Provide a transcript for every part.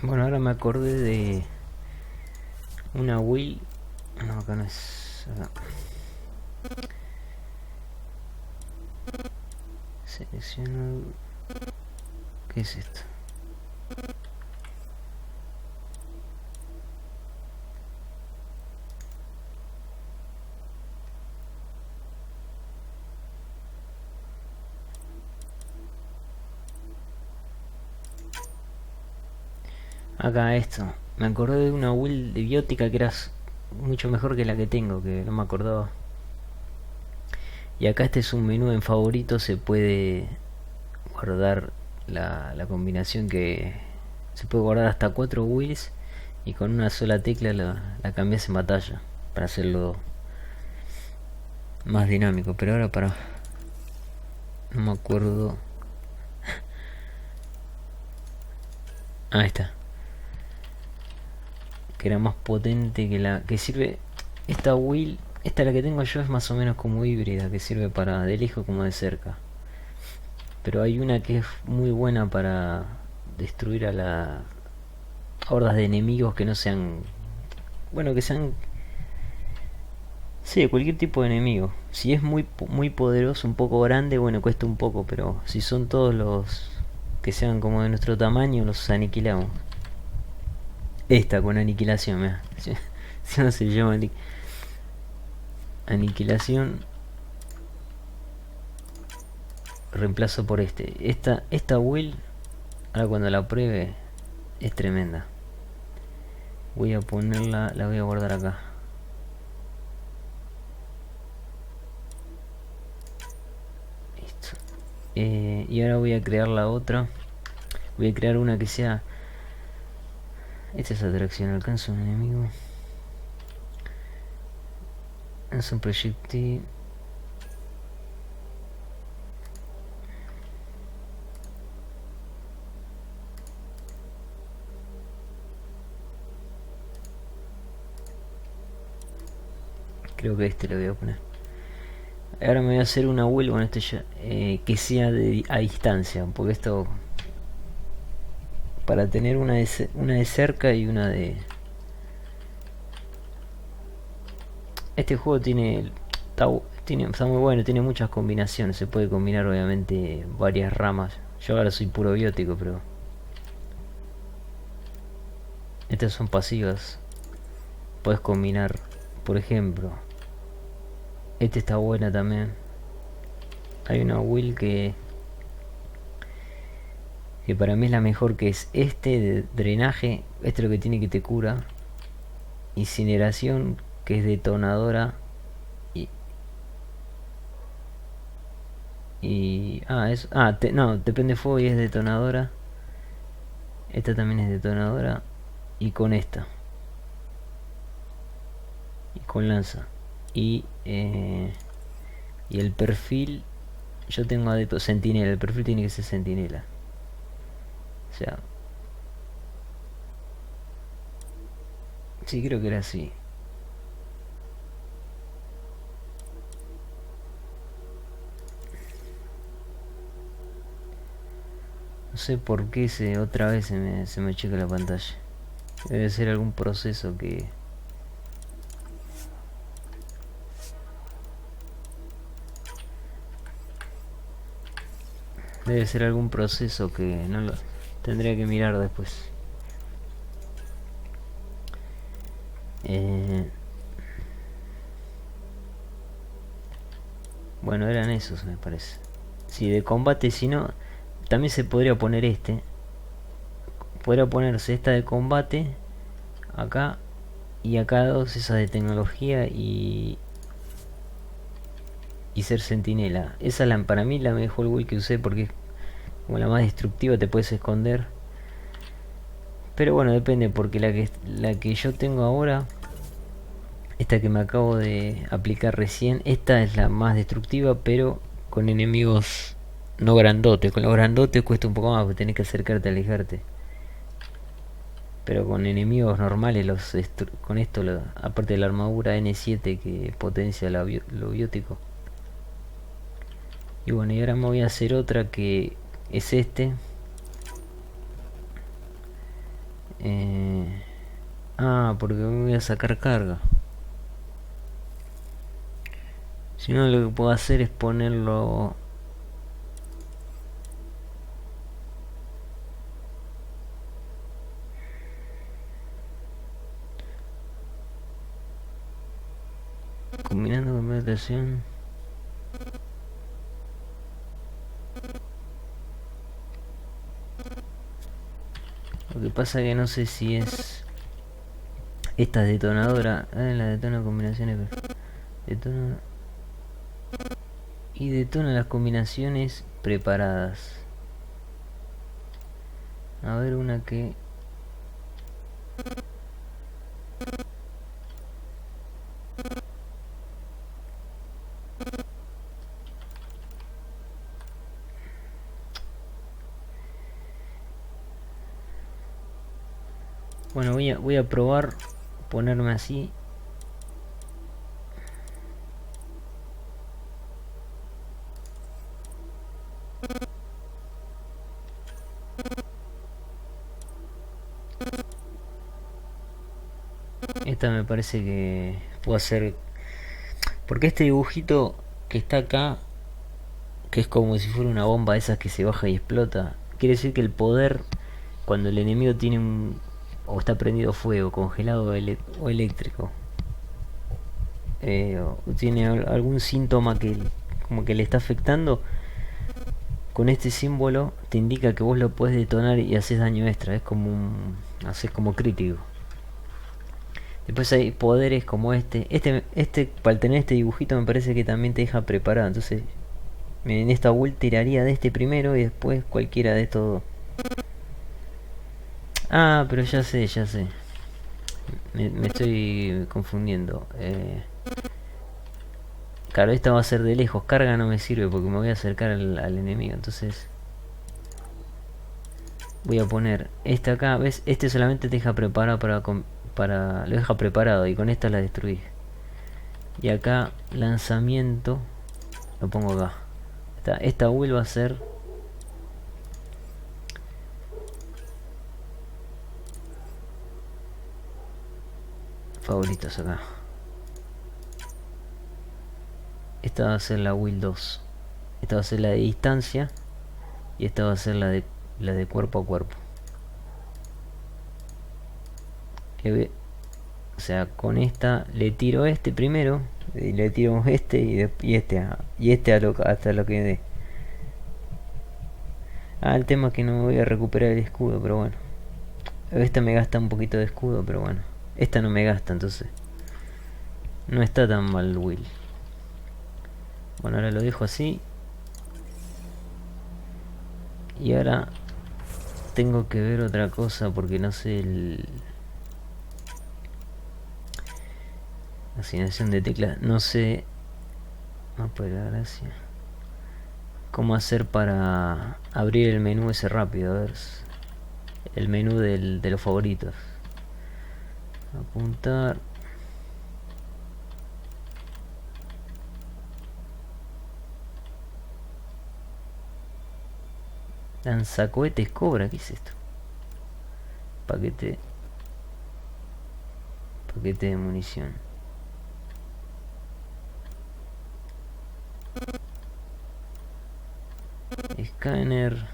Bueno, ahora me acordé de una wheel. No, acá no es. Acá. Selecciono. ¿Qué es esto? Acá esto. Me acordé de una wheel de biótica que era mucho mejor que la que tengo, que no me acordaba. Y acá este es un menú en favoritos, se puede guardar la combinación que... Se puede guardar hasta 4 wheels y con una sola tecla la cambias en batalla para hacerlo más dinámico. Pero ahora para... No me acuerdo... Ahí está. Que era más potente que la... Que sirve... Esta wheel... Esta la que tengo yo es más o menos como híbrida, que sirve para de lejos como de cerca. Pero hay una que es muy buena para destruir a las hordas de enemigos que no sean... Bueno, que sean... Sí, cualquier tipo de enemigo. Si es muy poderoso, un poco grande, bueno, cuesta un poco, pero si son todos los que sean como de nuestro tamaño, los aniquilamos. Esta con aniquilación, mira. Si no se llama aniquilación, reemplazo por este. Esta will, ahora cuando la pruebe, es tremenda. Voy a ponerla, la voy a guardar acá. Listo. Y ahora voy a crear la otra. Voy a crear una que sea... Esta es atracción, alcanza un enemigo. Es un proyectil. Creo que este lo voy a poner. Ahora me voy a hacer una wheel con este ya, que sea a distancia, porque esto para tener una de cerca y una de... Este juego está muy bueno, tiene muchas combinaciones, se puede combinar obviamente varias ramas. Yo ahora soy puro biótico, pero estas son pasivas. Puedes combinar, por ejemplo, este está buena también. Hay una wheel que para mí es la mejor, que es este de drenaje. Este es lo que tiene, que te cura. Incineración, que es detonadora. No, te prende fuego y es detonadora. Esta también es detonadora. Y con esta. Y con lanza. Y el perfil, yo tengo adepto sentinela. El perfil tiene que ser sentinela. O sea, sí, creo que era así. No sé por qué otra vez se me checa la pantalla. Debe ser algún proceso que... Debe ser algún proceso que no lo... Tendría que mirar después. Bueno, eran esos, me parece. Si de combate, si no... También se podría poner este. Podría ponerse esta de combate. Acá. Y acá dos, esas de tecnología y ser sentinela. Esa es para mí la mejor build que usé, porque es como la más destructiva, te puedes esconder. Pero bueno, depende, porque la que yo tengo ahora, esta que me acabo de aplicar recién, esta es la más destructiva, pero con enemigos no grandotes. Con los grandotes cuesta un poco más, porque tenés que acercarte, alejarte. Pero con enemigos normales, con esto, aparte de la armadura N7 que potencia lo biótico. Y bueno, y ahora me voy a hacer otra que es este. Porque voy a sacar carga. Si no, lo que puedo hacer es ponerlo... Combinando con meditación. Lo que pasa que no sé si es... Esta es detonadora. La detona combinaciones. Detona... Y detona las combinaciones preparadas. A ver, una que... Bueno, voy a probar ponerme así. Esta me parece que puedo hacer... Porque este dibujito que está acá, que es como si fuera una bomba de esas que se baja y explota, quiere decir que el poder, cuando el enemigo tiene un... o está prendido fuego, congelado o eléctrico, o tiene algún síntoma que como que le está afectando, con este símbolo te indica que vos lo puedes detonar y haces daño extra. Es como un... haces como crítico. Después hay poderes como este para tener este dibujito me parece que también te deja preparado. Entonces en esta build tiraría de este primero y después cualquiera de estos dos. Pero ya sé, ya sé. Me estoy confundiendo. Claro, esta va a ser de lejos. Carga no me sirve porque me voy a acercar al enemigo. Entonces voy a poner esta acá. ¿Ves? Este solamente te deja preparado lo deja preparado y con esta la destruís. Y acá lanzamiento lo pongo acá. Esta build va a ser favoritos acá. Esta va a ser la build 2. Esta va a ser la de distancia y esta va a ser la de cuerpo a cuerpo. O sea, con esta le tiro este primero y le tiro este y este hasta lo que dé. El tema es que no me voy a recuperar el escudo, pero bueno. Esta me gasta un poquito de escudo, pero bueno. Esta no me gasta, entonces no está tan mal Will. Bueno, ahora lo dejo así. Y ahora tengo que ver otra cosa porque no sé asignación de teclas. No sé... Mapa de la gracia. ¿Cómo hacer para abrir el menú ese rápido? A ver. El menú de los favoritos. Apuntar. Lanzacohetes cobra. ¿Qué es esto? Paquete de munición. Escáner.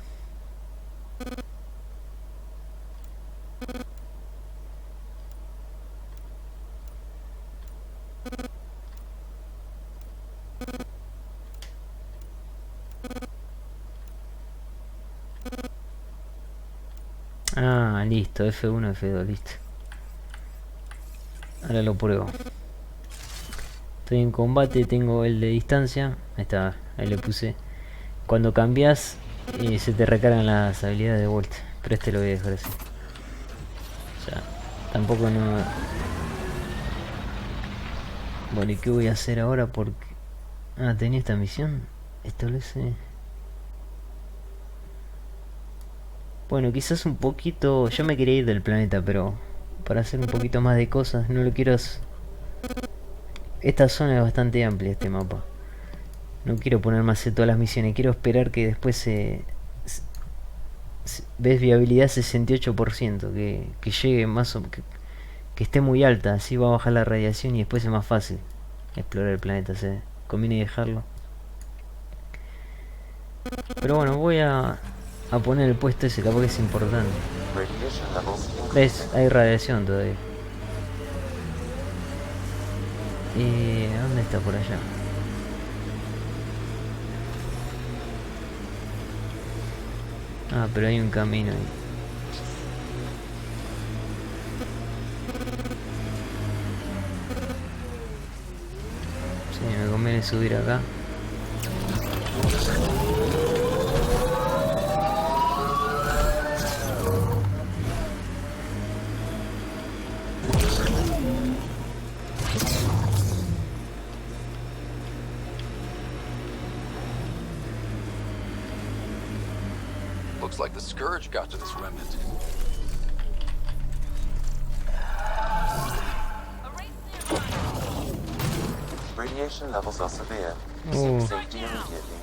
Listo, F1, F2, listo. Ahora lo pruebo. Estoy en combate, tengo el de distancia. Ahí está, ahí le puse. Cuando cambias, se te recargan las habilidades de vuelta. Pero este lo voy a dejar así. O sea, tampoco no... Bueno, ¿y qué voy a hacer ahora? Porque... tenía esta misión. Establece... Bueno, quizás un poquito... Yo me quería ir del planeta, pero... Para hacer un poquito más de cosas, no lo quiero... Esta zona es bastante amplia, este mapa. No quiero poner más de todas las misiones. Quiero esperar que después ves viabilidad 68%, que llegue más o que esté muy alta, así va a bajar la radiación y después es más fácil explorar el planeta, se conviene dejarlo. Pero bueno, voy a poner el puesto ese, capaz que es importante. ¿Ves? Hay radiación todavía. ¿Dónde está? Por allá. Ah, pero hay un camino ahí. Sí, me conviene subir acá. Looks like the scourge got to this remnant. Radiation levels are severe. Seek safety immediately.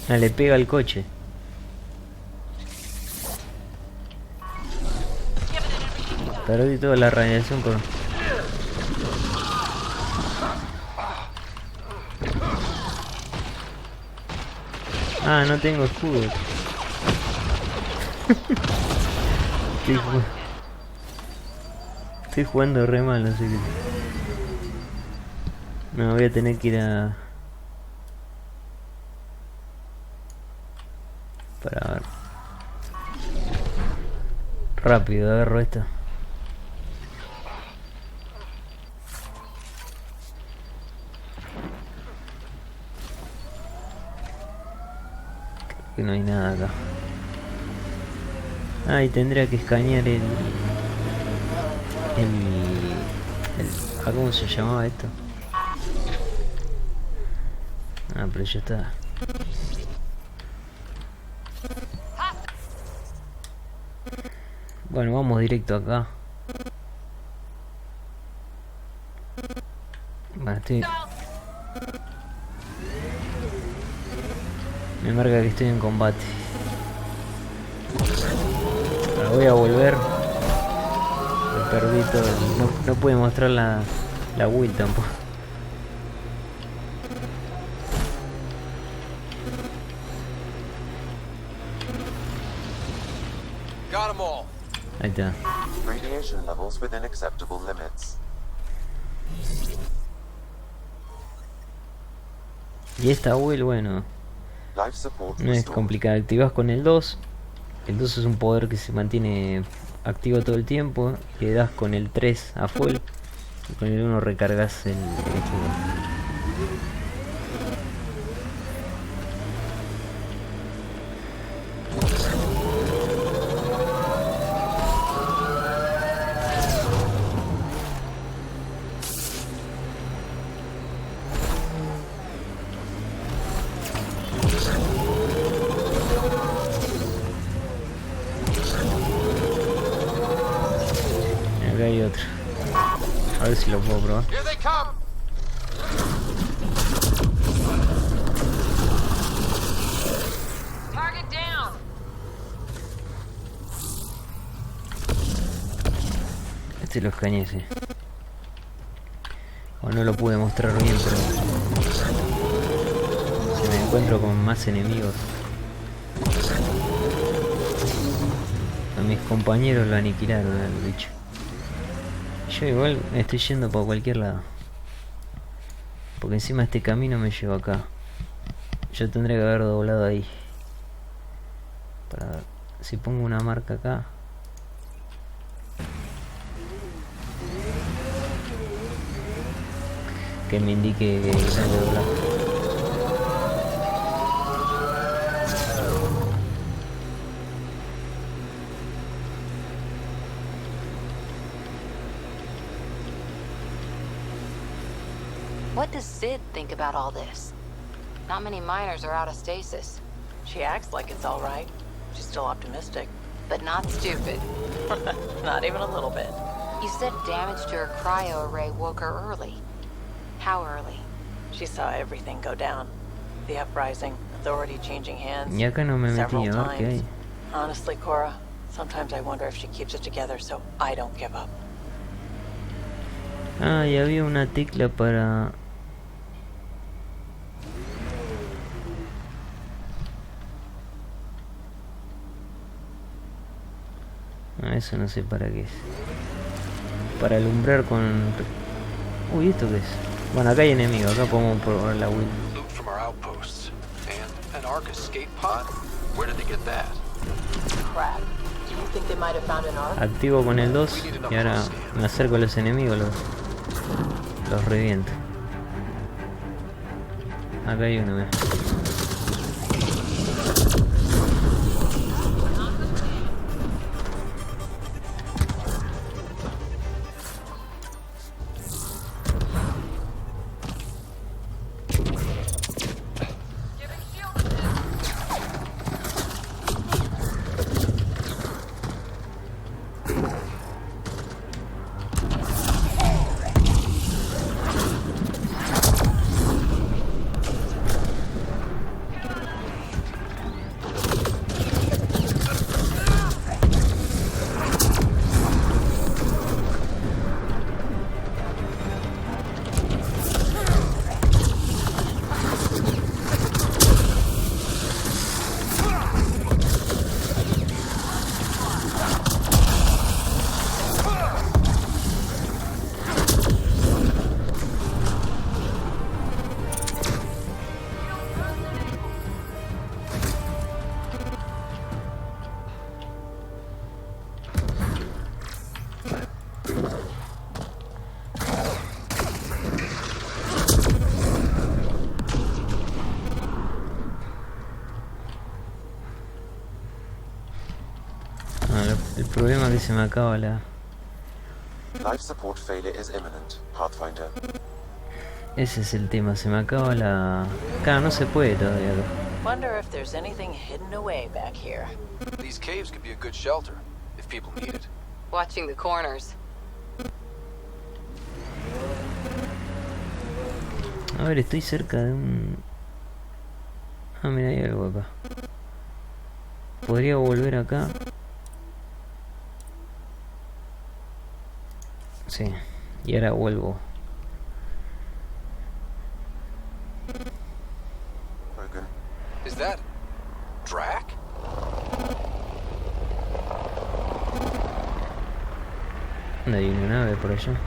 Ah, le pega al coche. Perdí toda la radiación por... Ah, no tengo escudo. Estoy jugando re mal, así que... No, voy a tener que ir a... Para ver. Rápido, agarro esta. Creo que no hay nada acá. Ah, y tendría que escanear ¿cómo se llamaba esto? Ah, pero ya está. Bueno, vamos directo acá. Bueno, me marca que estoy en combate. Ahora voy a volver. Lo perdí todo. No pude mostrar la will tampoco. Got 'em all. Ahí está. Radiation levels within acceptable limits. Y esta will, bueno, Life support no es restored. complicada. Activas con el 2. El 2 es un poder que se mantiene activo todo el tiempo. Le das con el 3 a full. Y con el 1 recargas el escudo. Acá hay otro. A ver si lo puedo probar. Here they come. Target down. Este lo escaneé, sí. O no lo pude mostrar bien, pero... Si me encuentro con más enemigos... A mis compañeros lo aniquilaron al bicho. Yo igual me estoy yendo por cualquier lado. Porque encima este camino me lleva acá. Yo tendría que haber doblado ahí. Para ver. Si pongo una marca acá. Que me indique que tengo que doblar. What does Sid think about all this? Not many miners are out of stasis, She acts like it's all right. She's still optimistic. but not stupid. Not even a little bit. You said damage to her cryo array woke her early. How early? She saw everything go down. The uprising, authority changing hands Y acá no me several metí, a ver qué hay. times. Honestly, Cora, sometimes I wonder if she keeps it together so I don't give up. Ah, y había una tecla para... Ah, eso no sé para qué es. Para alumbrar con... Uy, ¿esto qué es? Bueno, acá hay enemigos, acá podemos probar la Wii. Loot from our outposts. And an Ark escape pod? Where did they get that? Crap. Do you think they might have found an ark? Activo con el 2 y ahora me acerco a los enemigos, los reviento. Acá hay uno, mira. El problema es que se me acaba la... Life support failure is imminent, Pathfinder. Ese es el tema, se me acaba la... Claro, no se puede todavía. Wonder if there's anything hidden away back here. These caves could be a good shelter, if people need it. Watching the corners. A ver, estoy cerca de un... Ah, mira, hay algo acá. Podría volver acá. Sí, y ahora vuelvo. Brogan. Is that... Drac? Hay una nave por allá.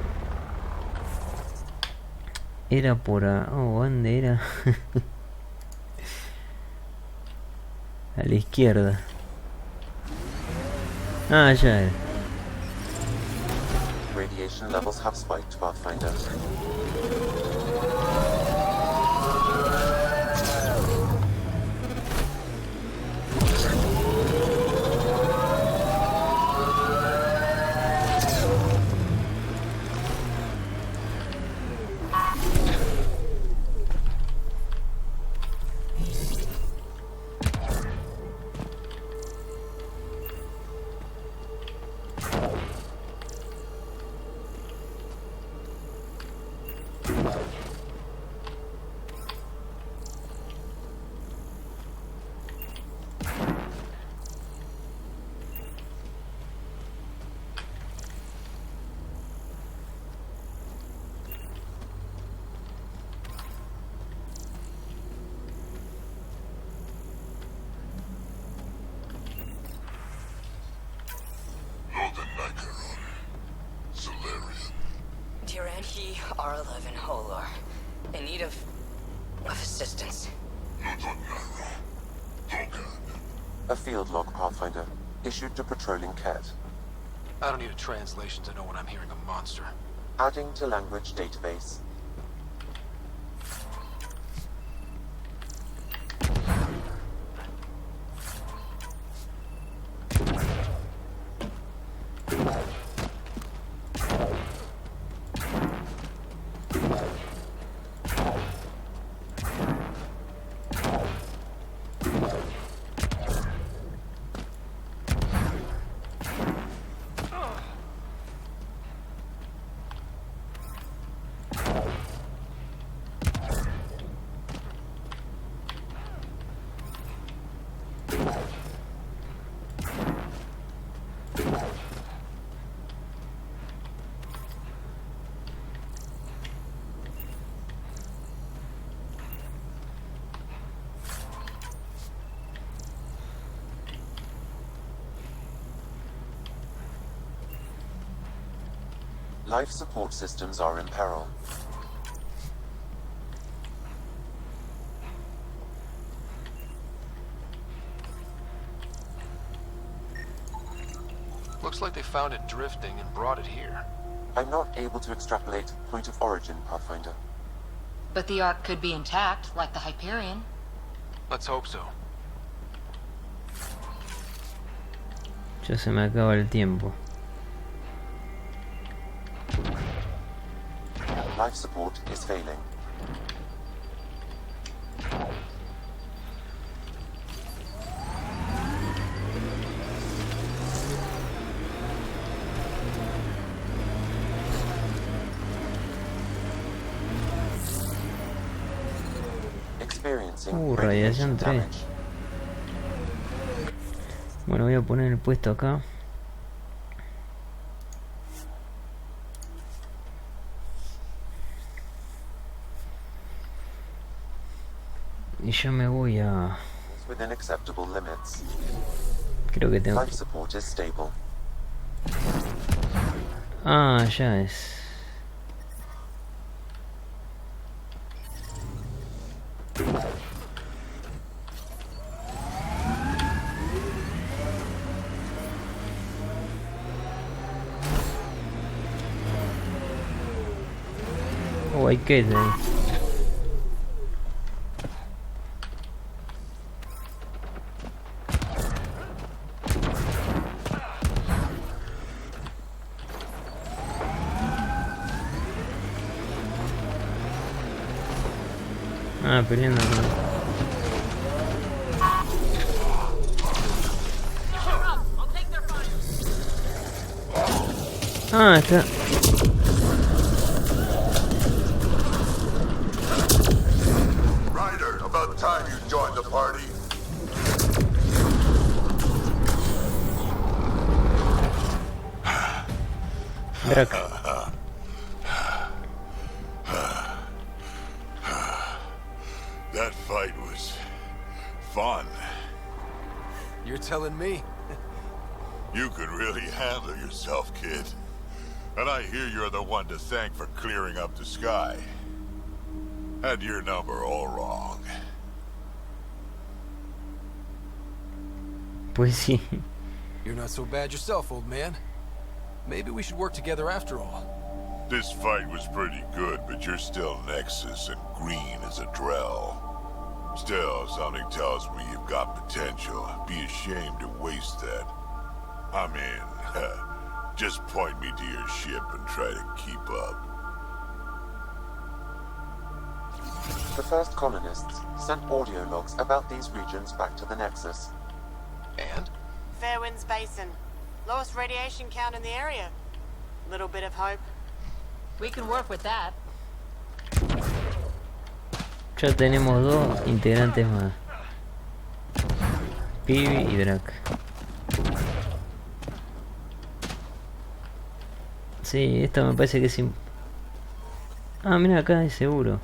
Era por... Oh, ¿dónde era? A la izquierda. Ah, ya era. Radiation levels have spiked, Pathfinder. Dear NG R11 Holor, in need of assistance. A field log, Pathfinder, issued to patrolling Cat. I don't need a translation to know when I'm hearing a monster. Adding to language database. Life support systems are in peril. Looks like they found it drifting and brought it here. I'm not able to extrapolate point of origin, Pathfinder. But the Ark could be intact, like the Hyperion. Let's hope so. Ya se me acaba el tiempo. Life support is failing. Experiencing radiación 3. damage. Bueno, voy a poner el puesto acá. Y yo me voy a... Within acceptable limits. Creo que tengo... Life support is stable. Ah, ya es... Oh, hay que de ahí. Ah, peleando con... Ah, está... Ryder, about time you joined the party. Drac. That fight was fun. You're telling me? You could really handle yourself, kid. And I hear you're the one to thank for clearing up the sky. Had your number all wrong. Pues sí. You're not so bad yourself, old man. Maybe we should work together after all. This fight was pretty good, but you're still Nexus and green as a Drell. Still, something tells me you've got potential. Be ashamed to waste that. I mean, just point me to your ship and try to keep up. The first colonists sent audio logs about these regions back to the Nexus. And? Fairwinds Basin. Lowest radiation count in the area. Little bit of hope. We can work with that. Ya tenemos dos integrantes más. Pibi y Drac. Sí, esto me parece que es... Ah, mira, acá es seguro.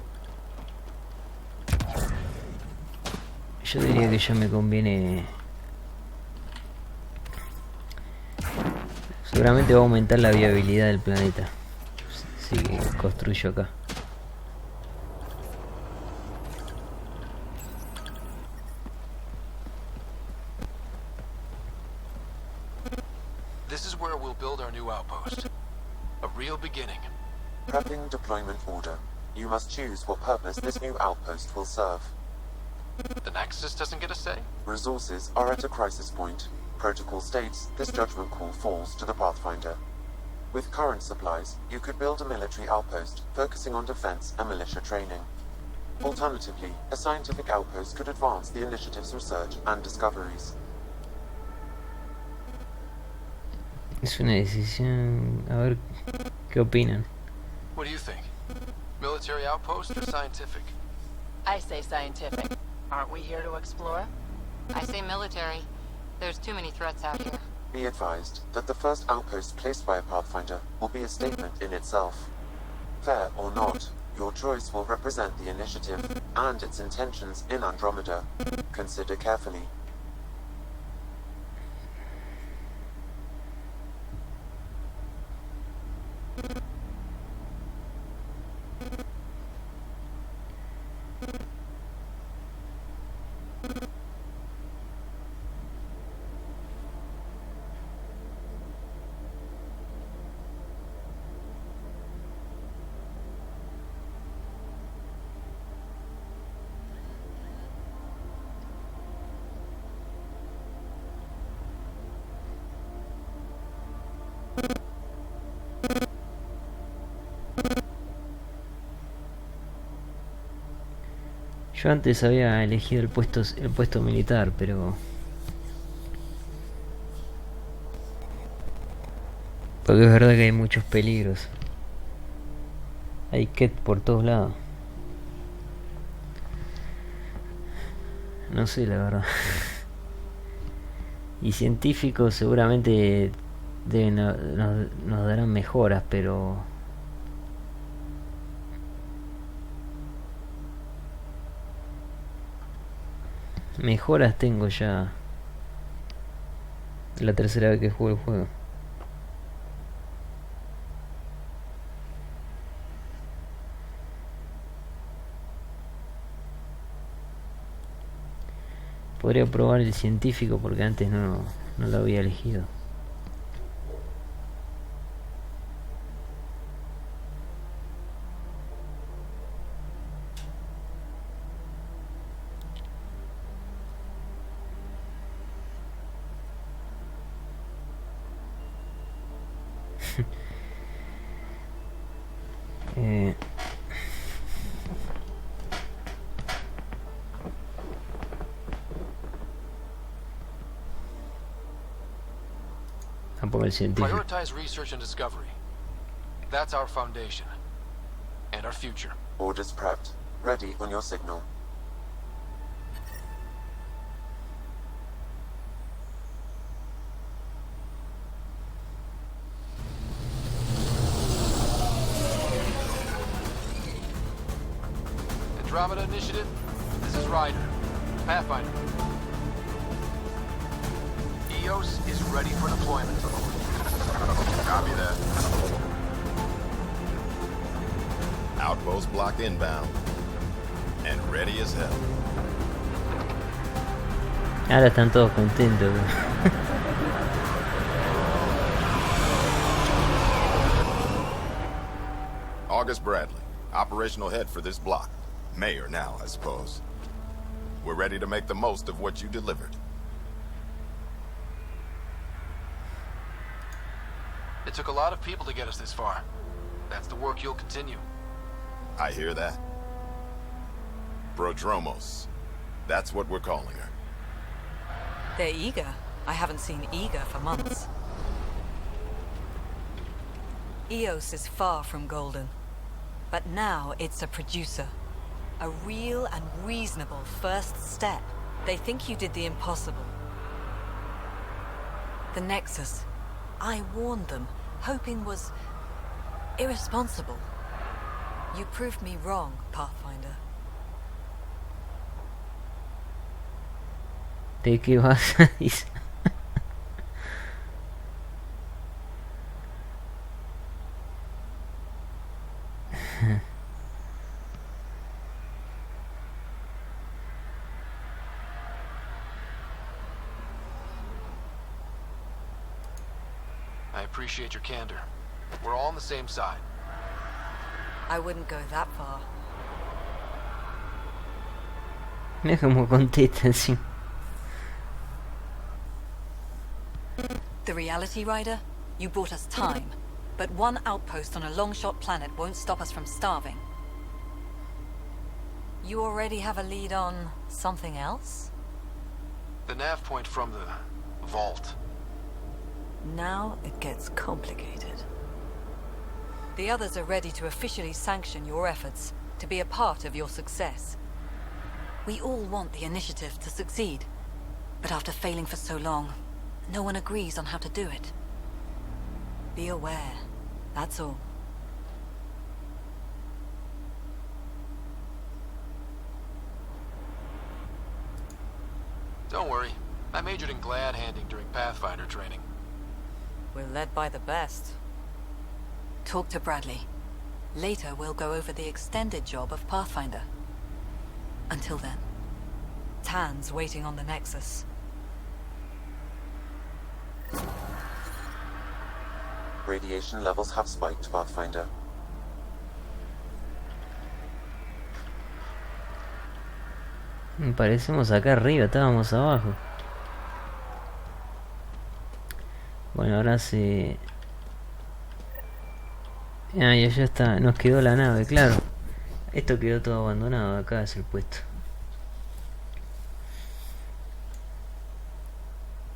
Yo diría que ya me conviene... Seguramente va a aumentar la viabilidad del planeta si construyo acá. This is where we'll build our new outpost. A real beginning. Prepping deployment order. You must choose what purpose this new outpost will serve. The Nexus doesn't get a say? Resources are at a crisis point. Protocol states this judgment call falls to the Pathfinder. With current supplies, you could build a military outpost focusing on defense and militia training. Alternatively, a scientific outpost could advance the initiative's research and discoveries. Es una decisión... A ver, ¿qué opinan? What do you think? Military outpost or scientific? I say scientific. Aren't we here to explore? I say military. There's too many threats out here. Be advised that the first outpost placed by a Pathfinder will be a statement in itself. Fair or not, your choice will represent the initiative and its intentions in Andromeda. Consider carefully. Yo antes había elegido el puesto militar, pero... Porque es verdad que hay muchos peligros. Hay Ket por todos lados. No sé, la verdad. Y científicos seguramente nos darán mejoras, pero... Mejoras tengo ya. La tercera vez que juego el juego. Podría probar el científico porque antes no lo había elegido. Tampoco el científico. Prioritize research and discovery. That's our foundation. And our future. Orders prepped. Ready on your signal. Andromeda Initiative, this is Ryder. Pathfinder. EOS is ready for deployment. Copy that. Outpost block inbound. And ready as hell. Ahora están todos contentos. August Bradley, operational head for this block. Mayor now, I suppose. We're ready to make the most of what you delivered. It took a lot of people to get us this far. That's the work you'll continue. I hear that. Prodromos. That's what we're calling her. They're eager. I haven't seen eager for months. EOS is far from golden. But now it's a producer. A real and reasonable first step. They think you did the impossible. The Nexus. I warned them, hoping was irresponsible. You proved me wrong, Pathfinder. ¿De qué vas a decir? I appreciate your candor. We're all on the same side. I wouldn't go that far. Mira cómo contesta encima. The reality, Rider? You bought us time. But one outpost on a long-shot planet won't stop us from starving. You already have a lead on something else? The nav point from the vault. Now it gets complicated. The others are ready to officially sanction your efforts, to be a part of your success. We all want the initiative to succeed, but after failing for so long, no one agrees on how to do it. Be aware, that's all. Don't worry. I majored in glad handing during Pathfinder training. We're led by the best. Talk to Bradley. Later, we'll go over the extended job of Pathfinder. Until then, Tan's waiting on the Nexus. Radiation levels have spiked, Pathfinder. Parecemos acá arriba, estábamos abajo. Bueno, ahora se... Ah, ya está, nos quedó la nave, claro. Esto quedó todo abandonado, acá es el puesto.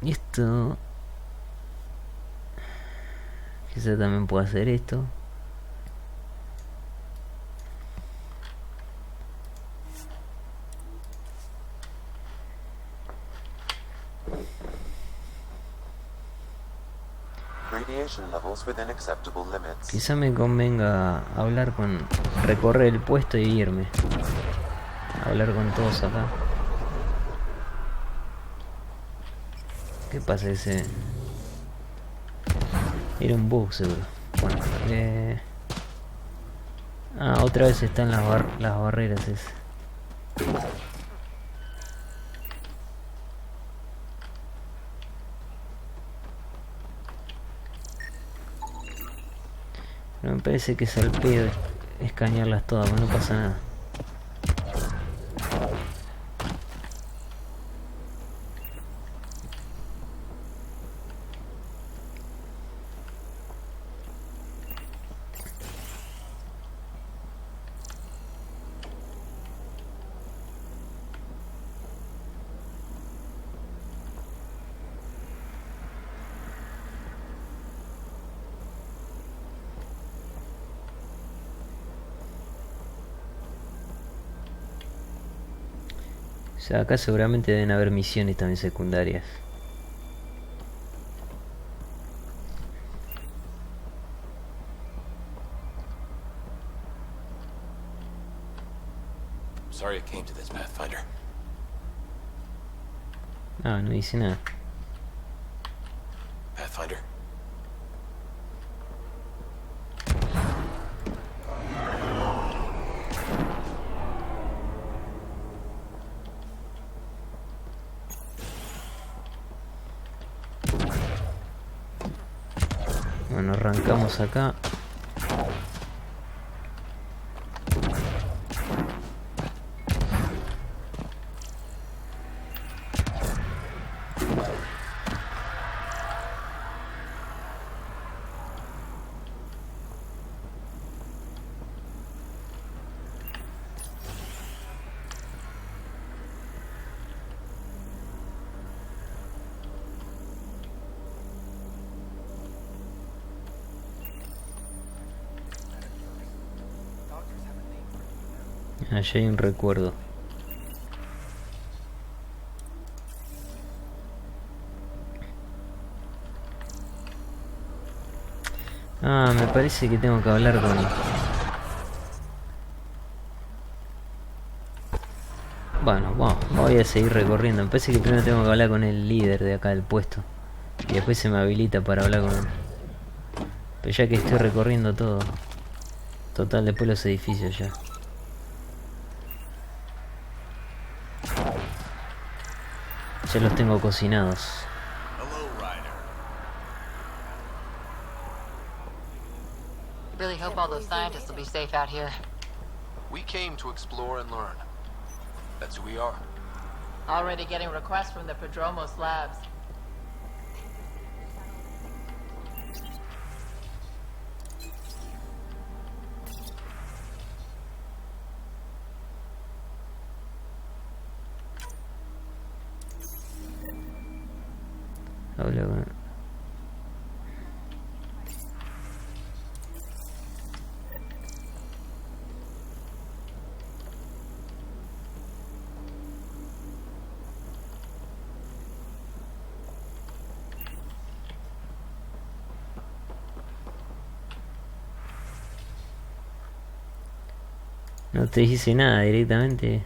Y esto... quizá también puedo hacer esto. Quizá me convenga hablar con... recorrer el puesto y irme. Hablar con todos acá. ¿Qué pasa ese? Era un bug seguro. Bueno, otra vez están las barreras esas. Pero me parece que es al pedo escanearlas todas, pero no pasa nada. O sea, acá seguramente deben haber misiones también secundarias. Sorry it came to this, Pathfinder. No dice nada. Pathfinder. Bueno, arrancamos acá. Allí hay un recuerdo. Me parece que tengo que hablar con... Bueno, voy a seguir recorriendo. Me parece que primero tengo que hablar con el líder de acá del puesto. Y después se me habilita para hablar con él. Pero ya que estoy recorriendo todo. Total, después los edificios ya. Ya los tengo cocinados. Really hope all those scientists will be safe out here. We came to explore and learn. That's who we are. Already getting requests from the Prodromos labs. Habla con... No te dice nada directamente.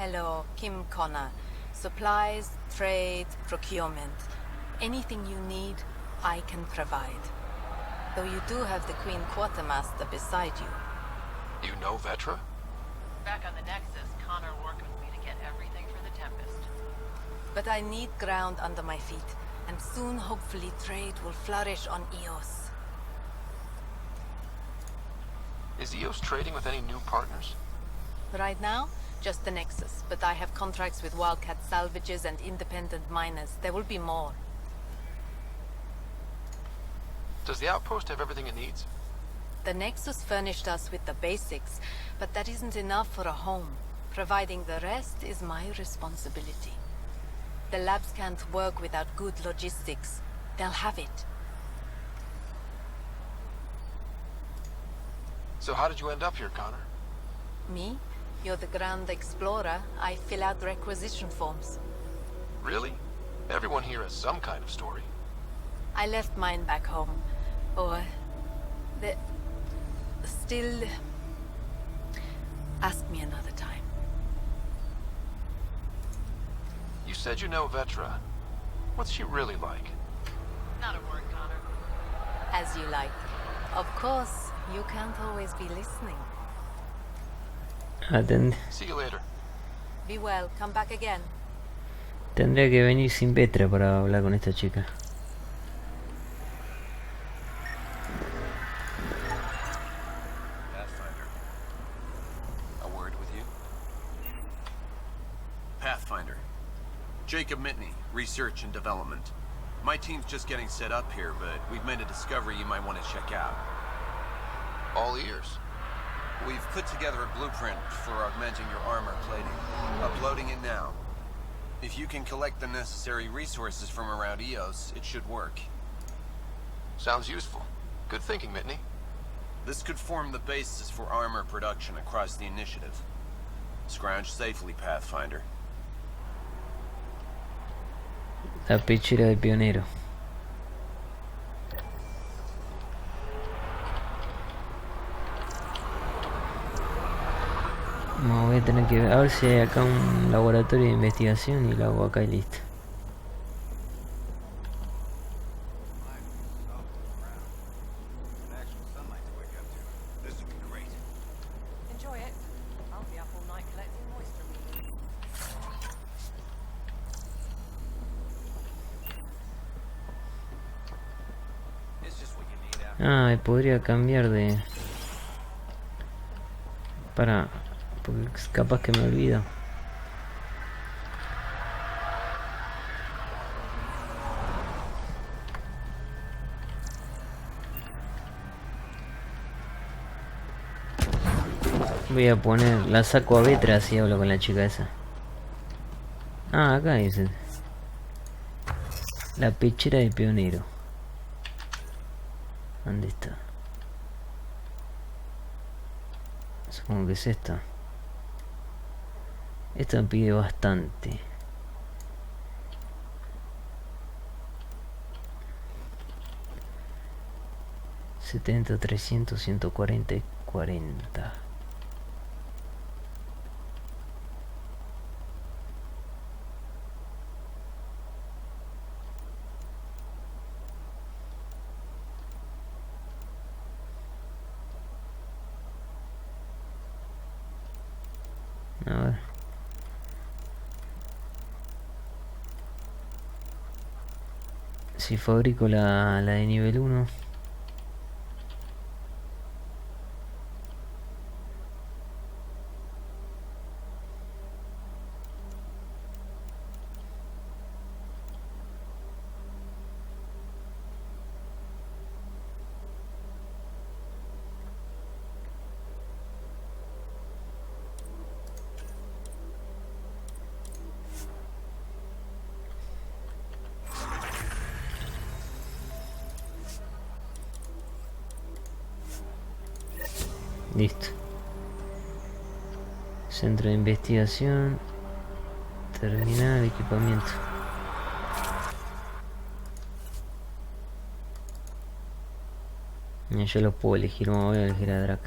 Hello, Kim Connor. Supplies, trade, procurement. Anything you need, I can provide. Though you do have the Queen Quartermaster beside you. You know Vetra? Back on the Nexus, Connor worked with me to get everything for the Tempest. But I need ground under my feet, and soon hopefully trade will flourish on Eos. Is Eos trading with any new partners? Right now, just the Nexus, but I have contracts with Wildcat salvages and independent miners. There will be more. Does the outpost have everything it needs? The Nexus furnished us with the basics, but that isn't enough for a home. Providing the rest is my responsibility. The labs can't work without good logistics. They'll have it. So how did you end up here, Connor? Me? You're the Grand Explorer. I fill out requisition forms. Really? Everyone here has some kind of story. I left mine back home. Or... Still... Ask me another time. You said you know Vetra. What's she really like? Not a word, Connor. As you like. Of course, you can't always be listening. See you later. Be well. Come back again. Tendría que venir sin Vetra para hablar con esta chica. Pathfinder. A word with you? Pathfinder. Jacob Mitney, Research and Development. My team's just getting set up here, but we've made a discovery you might want to check out. All ears. We've put together a blueprint for augmenting your armor plating. Uploading it now. If you can collect the necessary resources from around Eos, it should work. Sounds useful. Good thinking, Mitney. This could form the basis for armor production across the initiative. Scrounge safely, Pathfinder. La pechera del pionero. No, voy a tener que ver, a ver si hay acá un laboratorio de investigación y lo hago acá y listo. Ah, y podría cambiar de... Para... Porque capaz que me olvido. Voy a poner... La saco a Vetra así hablo con la chica esa. Ah, acá dice. La pechera del pionero. ¿Dónde está? Supongo que es esta. Esta me pide bastante. $70, 300, 140 y 40. A ver. Si fabrico la de nivel 1. Listo. Centro de investigación. Terminar equipamiento. Yo los puedo elegir, me voy a elegir a Drac.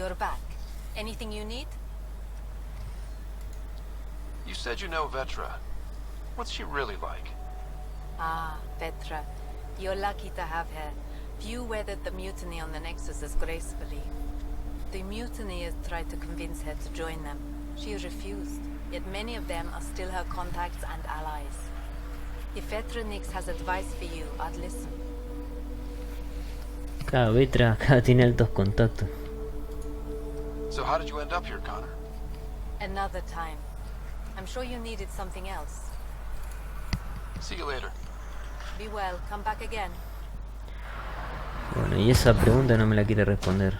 you're back. Anything you need? You said you know Vetra. What's she really like? Ah, Vetra. You're lucky to have her. Few weathered the mutiny on the Nexus as gracefully. The mutineers tried to convince her to join them. She refused, yet many of them are still her contacts and allies. If Vetra Nix has advice for you, I'd listen. Cada Vetra acá tiene altos contactos. So how did you end up here, Connor? Another time. I'm sure you needed something else. See you later. Be well, come back again. Bueno, y esa pregunta no me la quiere responder.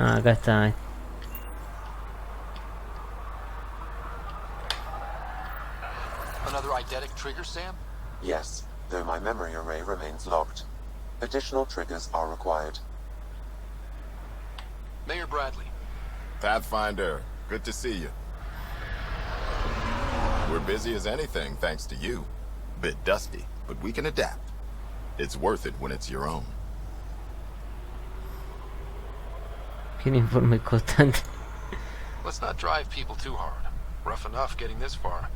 Ah, acá está. Another eidetic trigger, Sam? Yes, though my memory array remains locked. Additional triggers are required. Mayor Bradley. Pathfinder, good to see you. We're busy as anything, thanks to you. Bit dusty, but we can adapt. It's worth it when it's your own. Tiene informe constante. Let's not drive people too hard. Rough enough getting this far.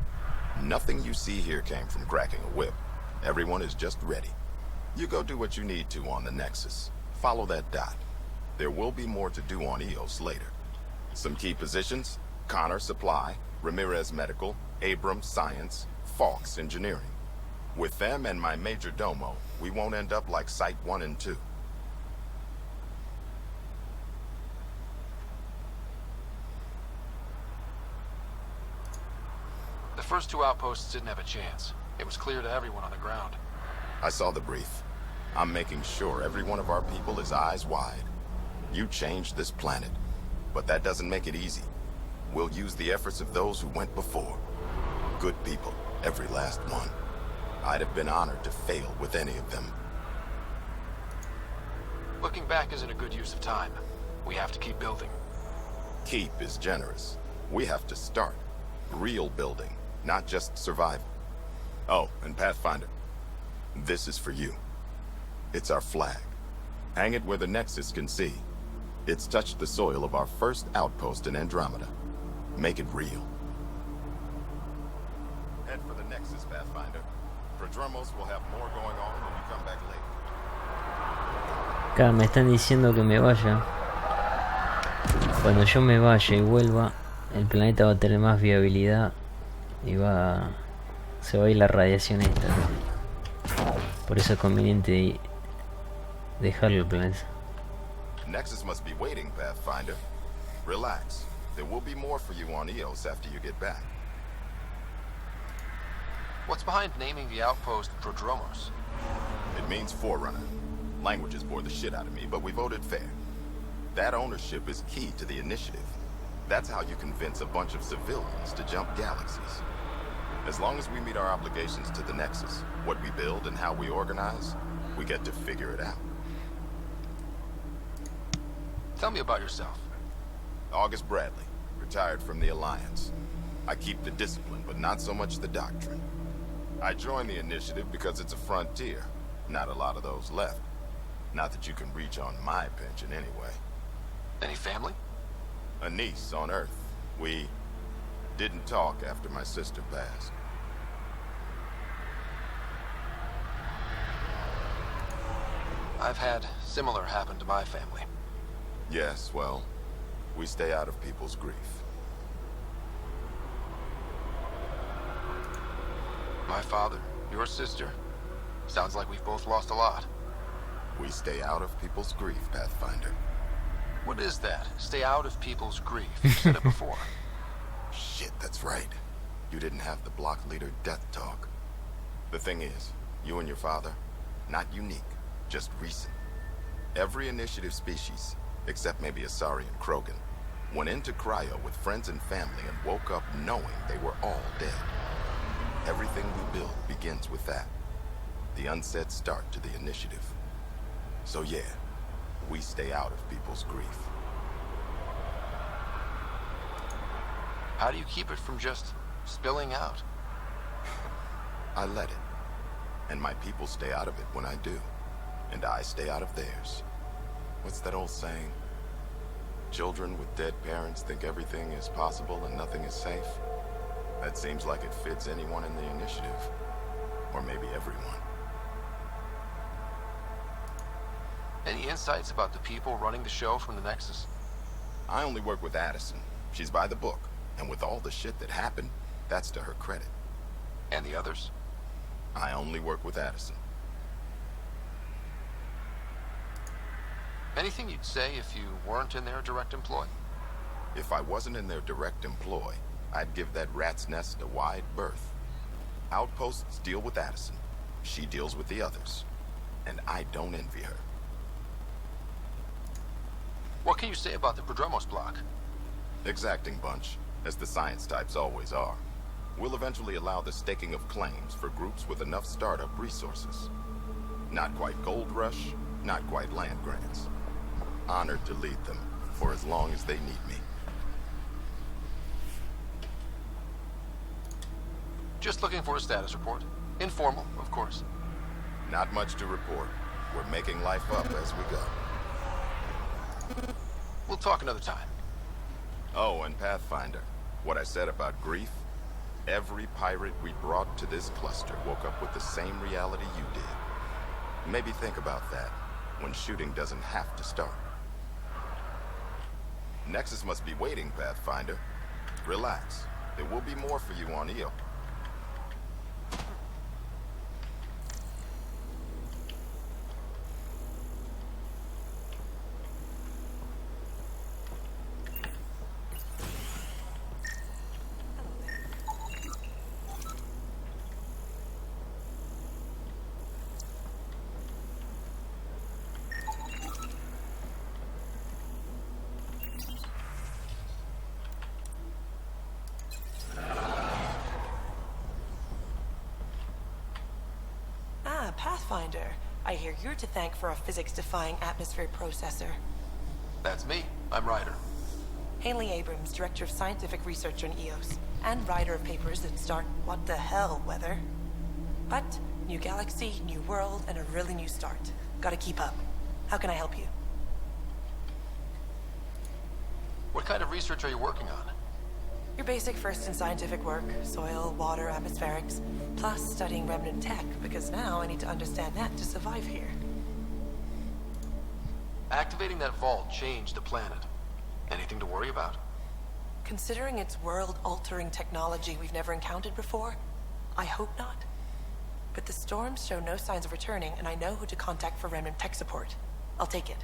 Nothing you see here came from cracking a whip. Everyone is just ready. You go do what you need to on the Nexus. Follow that dot. There will be more to do on EOS later. Some key positions: Connor Supply, Ramirez Medical, Abrams Science, Fawkes Engineering. With them and my major domo, we won't end up like Site 1 and 2. The first two outposts didn't have a chance. It was clear to everyone on the ground. I saw the brief. I'm making sure every one of our people is eyes wide. You changed this planet, but that doesn't make it easy. We'll use the efforts of those who went before. Good people, every last one. I'd have been honored to fail with any of them. Looking back isn't a good use of time. We have to keep building. Keep is generous. We have to start. Real building, not just survival. Oh, and Pathfinder, this is for you. It's our flag. Hang it where the Nexus can see. It's touched the soil of our first outpost in Andromeda. Make it real. Head for the Nexus, Pathfinder. Prodromos will have more going on when you come back later. Acá me están diciendo que me vaya. Cuando yo me vaya y vuelva, el planeta va a tener más viabilidad y se va a ir la radiación esta. Por eso es conveniente dejarlo el planeta. Nexus must be waiting, Pathfinder. Relax. There will be more for you on EOS after you get back. What's behind naming the outpost Prodromos? It means Forerunner. Languages bore the shit out of me, but we voted fair. That ownership is key to the initiative. That's how you convince a bunch of civilians to jump galaxies. As long as we meet our obligations to the Nexus, what we build and how we organize, we get to figure it out. Tell me about yourself. August Bradley, retired from the Alliance. I keep the discipline, but not so much the doctrine. I joined the initiative because it's a frontier. Not a lot of those left. Not that you can reach on my pension anyway. Any family? A niece on Earth. We didn't talk after my sister passed. I've had similar happen to my family. Yes, well, we stay out of people's grief. My father, your sister. Sounds like we've both lost a lot. We stay out of people's grief, Pathfinder. What is that? Stay out of people's grief. You said it before. Shit, that's right. You didn't have the block leader death talk. The thing is, you and your father, not unique, just recent. Every initiative species, except maybe Asari and Krogan, went into cryo with friends and family and woke up knowing they were all dead. Everything we build begins with that. the unsaid start to the initiative. So yeah, we stay out of people's grief. How do you keep it from just spilling out? I let it. And my people stay out of it when I do. And I stay out of theirs. What's that old saying? Children with dead parents think everything is possible and nothing is safe. That seems like it fits anyone in the initiative. Or maybe everyone. Any insights about the people running the show from the Nexus? I only work with Addison. She's by the book. And with all the shit that happened, that's to her credit. And the others? I only work with Addison. Anything you'd say if you weren't in their direct employ? If I wasn't in their direct employ, I'd give that rat's nest a wide berth. Outposts deal with Addison. She deals with the others. And I don't envy her. What can you say about the Prodromos block? Exacting bunch, as the science types always are. We'll eventually allow the staking of claims for groups with enough startup resources. Not quite gold rush, not quite land grants. Honored to lead them for as long as they need me. Just looking for a status report. Informal, of course. Not much to report. We're making life up as we go. We'll talk another time. Oh, and Pathfinder. What I said about grief? Every pirate we brought to this cluster woke up with the same reality you did. Maybe think about that, when shooting doesn't have to start. Nexus must be waiting, Pathfinder. Relax. There will be more for you on Io. Pathfinder, I hear you're to thank for a physics-defying atmosphere processor. That's me. I'm Ryder. Haley Abrams, Director of Scientific Research on EOS, and writer of papers that start what the hell weather. But, new galaxy, new world, and a really new start. Gotta keep up. How can I help you? What kind of research are you working on? Your basic first in scientific work, soil, water, atmospherics, plus studying remnant tech, because now I need to understand that to survive here. Activating that vault changed the planet. Anything to worry about? Considering it's world-altering technology we've never encountered before, I hope not. But the storms show no signs of returning, and I know who to contact for remnant tech support. I'll take it.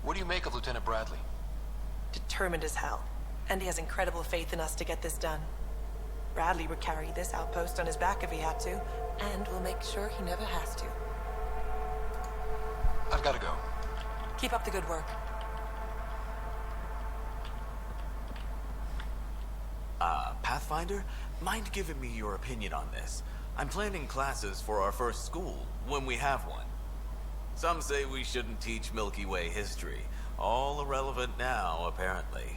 What do you make of Lieutenant Bradley? Determined as hell. And he has incredible faith in us to get this done. Bradley would carry this outpost on his back if he had to, and we'll make sure he never has to. I've got to go. Keep up the good work. Pathfinder? Mind giving me your opinion on this? I'm planning classes for our first school, when we have one. Some say we shouldn't teach Milky Way history. All irrelevant now, apparently.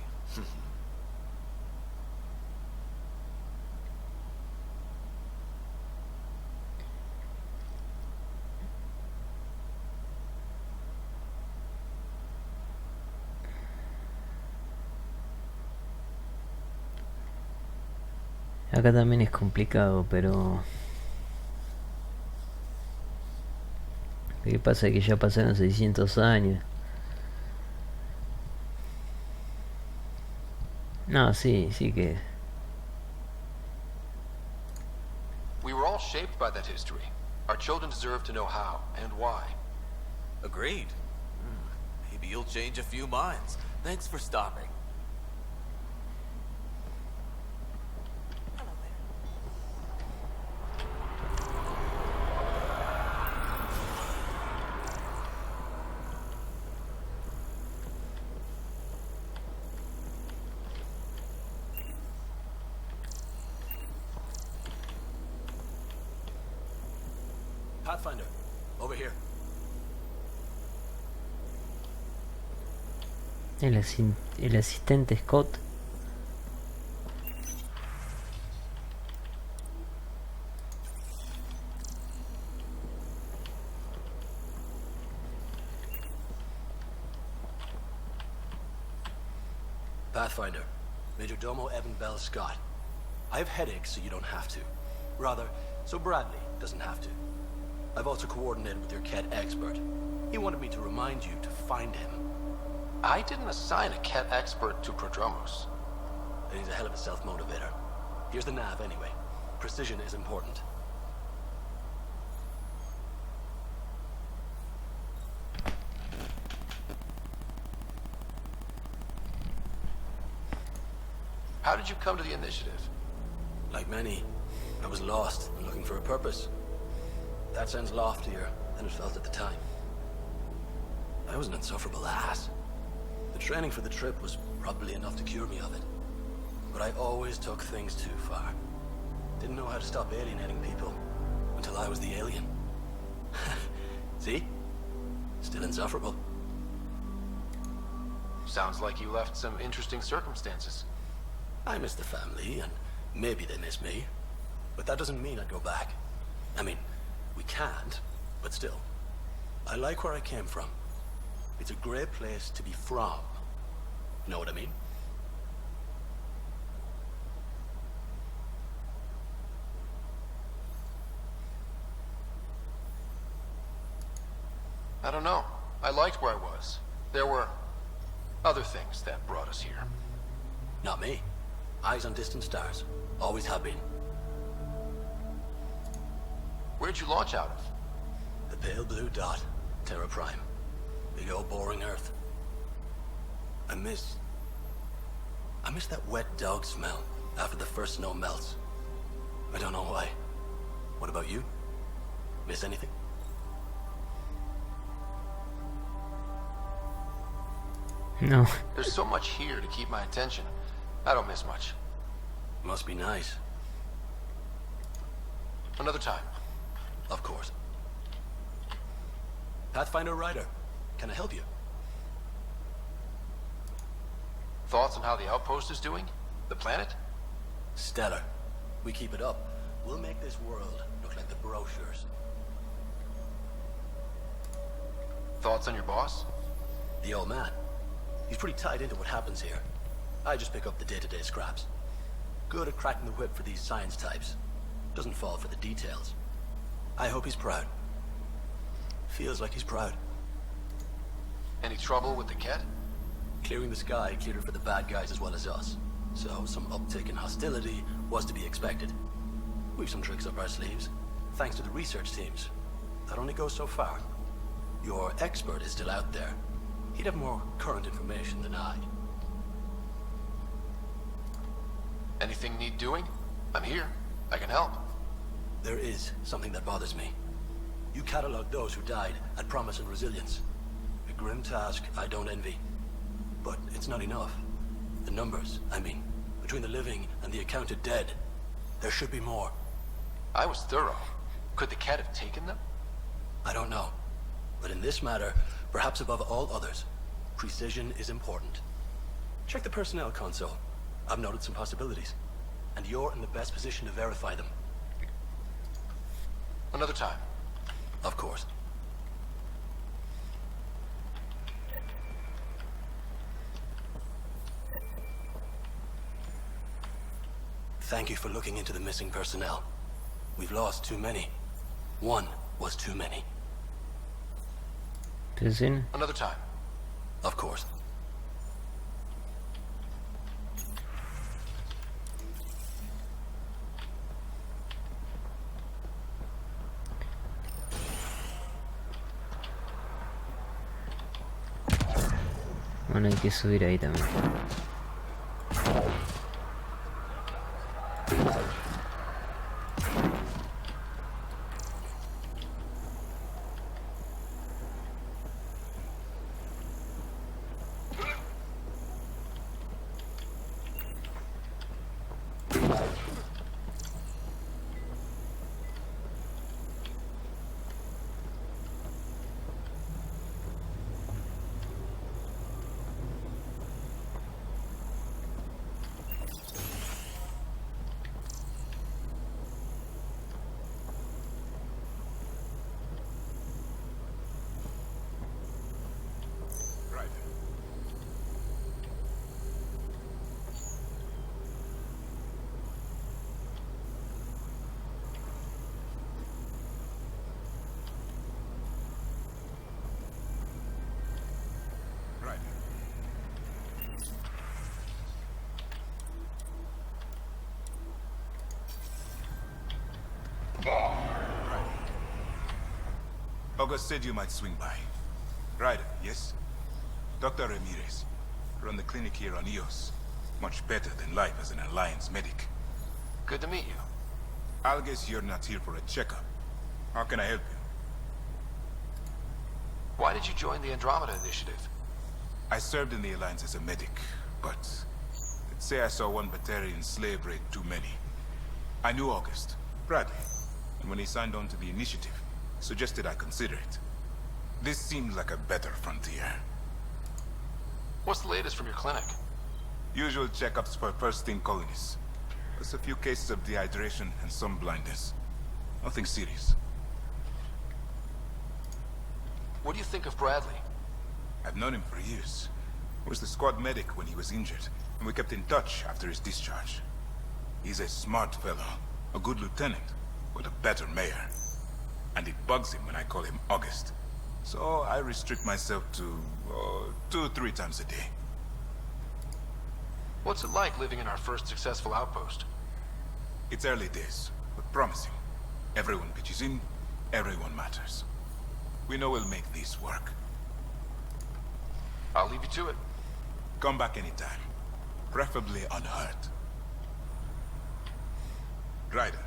Acá también es complicado, pero... ¿Qué pasa? Que ya pasaron 600 años. No, sí que... We were all shaped by that history. Our children deserve to know how and why. Agreed. Maybe you'll change a few minds. Thanks for stopping. Pathfinder, over here. El asistente Scott. Pathfinder, Majordomo Evan Bell Scott. I have headaches, so you don't have to. Rather, so Bradley doesn't have to. I've also coordinated with your Ket expert. He wanted me to remind you to find him. I didn't assign a Ket expert to Prodromos. And he's a hell of a self-motivator. Here's the nav anyway. Precision is important. How did you come to the initiative? Like many, I was lost and looking for a purpose. That sounds loftier than it felt at the time. I was an insufferable ass. The training for the trip was probably enough to cure me of it. But I always took things too far. Didn't know how to stop alienating people until I was the alien. See? Still insufferable. Sounds like you left some interesting circumstances. I miss the family, and maybe they miss me. But that doesn't mean I'd go back. I mean, we can't, but still. I like where I came from. It's a great place to be from. Know what I mean? I don't know. I liked where I was. There were other things that brought us here. Not me. Eyes on distant stars. Always have been. Where'd you launch out of? The pale blue dot. Terra Prime. Big old boring Earth. I miss that wet dog smell after the first snow melts. I don't know why. What about you? Miss anything? No. There's so much here to keep my attention. I don't miss much. Must be nice. Another time. Of course. Pathfinder Ryder, can I help you? Thoughts on how the outpost is doing? The planet? Stellar. We keep it up. We'll make this world look like the brochures. Thoughts on your boss? The old man. He's pretty tied into what happens here. I just pick up the day-to-day scraps. Good at cracking the whip for these science types. Doesn't fall for the details. I hope he's proud. Feels like he's proud. Any trouble with the Ket? Clearing the sky cleared it for the bad guys as well as us. So some uptick in hostility was to be expected. We've some tricks up our sleeves, thanks to the research teams. That only goes so far. Your expert is still out there. He'd have more current information than I. Anything need doing? I'm here. I can help. There is something that bothers me. You catalog those who died at Promise and Resilience. A grim task I don't envy. But it's not enough. The numbers, I mean, between the living and the accounted dead. There should be more. I was thorough. Could the Ket have taken them? I don't know. But in this matter, perhaps above all others, precision is important. Check the personnel console. I've noted some possibilities. And you're in the best position to verify them. Another time. Of course. Thank you for looking into the missing personnel. We've lost too many. One was too many. Precision. Another time. Of course. Bueno, hay que subir ahí también. August said you might swing by. Ryder, yes? Dr. Ramirez. Run the clinic here on Eos. Much better than life as an Alliance medic. Good to meet you. I'll guess you're not here for a checkup. How can I help you? Why did you join the Andromeda Initiative? I served in the Alliance as a medic, but let's say I saw one Batarian slave raid too many. I knew August, Bradley, and when he signed on to the initiative, suggested I consider it. This seemed like a better frontier. What's the latest from your clinic? Usual checkups for first-in colonists. Plus a few cases of dehydration and some blindness. Nothing serious. What do you think of Bradley? I've known him for years. I was the squad medic when he was injured, and we kept in touch after his discharge. He's a smart fellow, a good lieutenant, but a better mayor. And it bugs him when I call him August. So I restrict myself to 2-3 times a day. What's it like living in our first successful outpost? It's early days, but promising. Everyone pitches in, everyone matters. We know we'll make this work. I'll leave you to it. Come back anytime. Preferably unhurt. Ryder.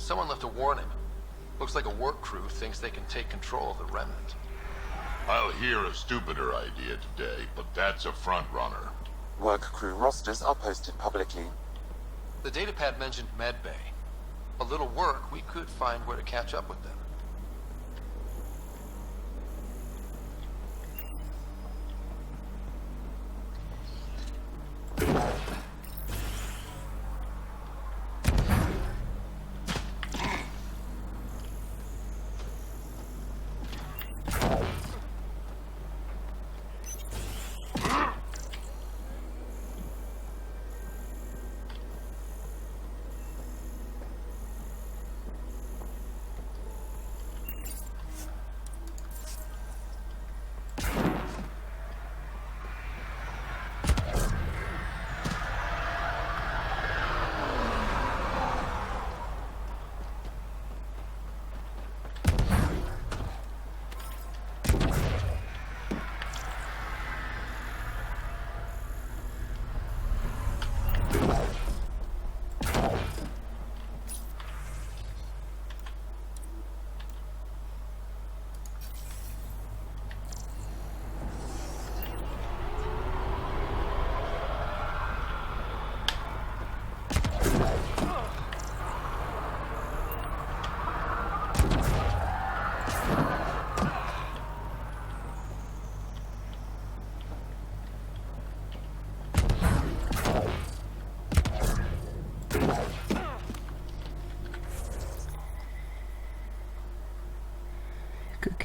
Someone left a warning. Looks like a work crew thinks they can take control of the remnant. I'll hear a stupider idea today, but that's a front runner. Work crew rosters are posted publicly. The datapad mentioned medbay. A little work, we could find where to catch up with them.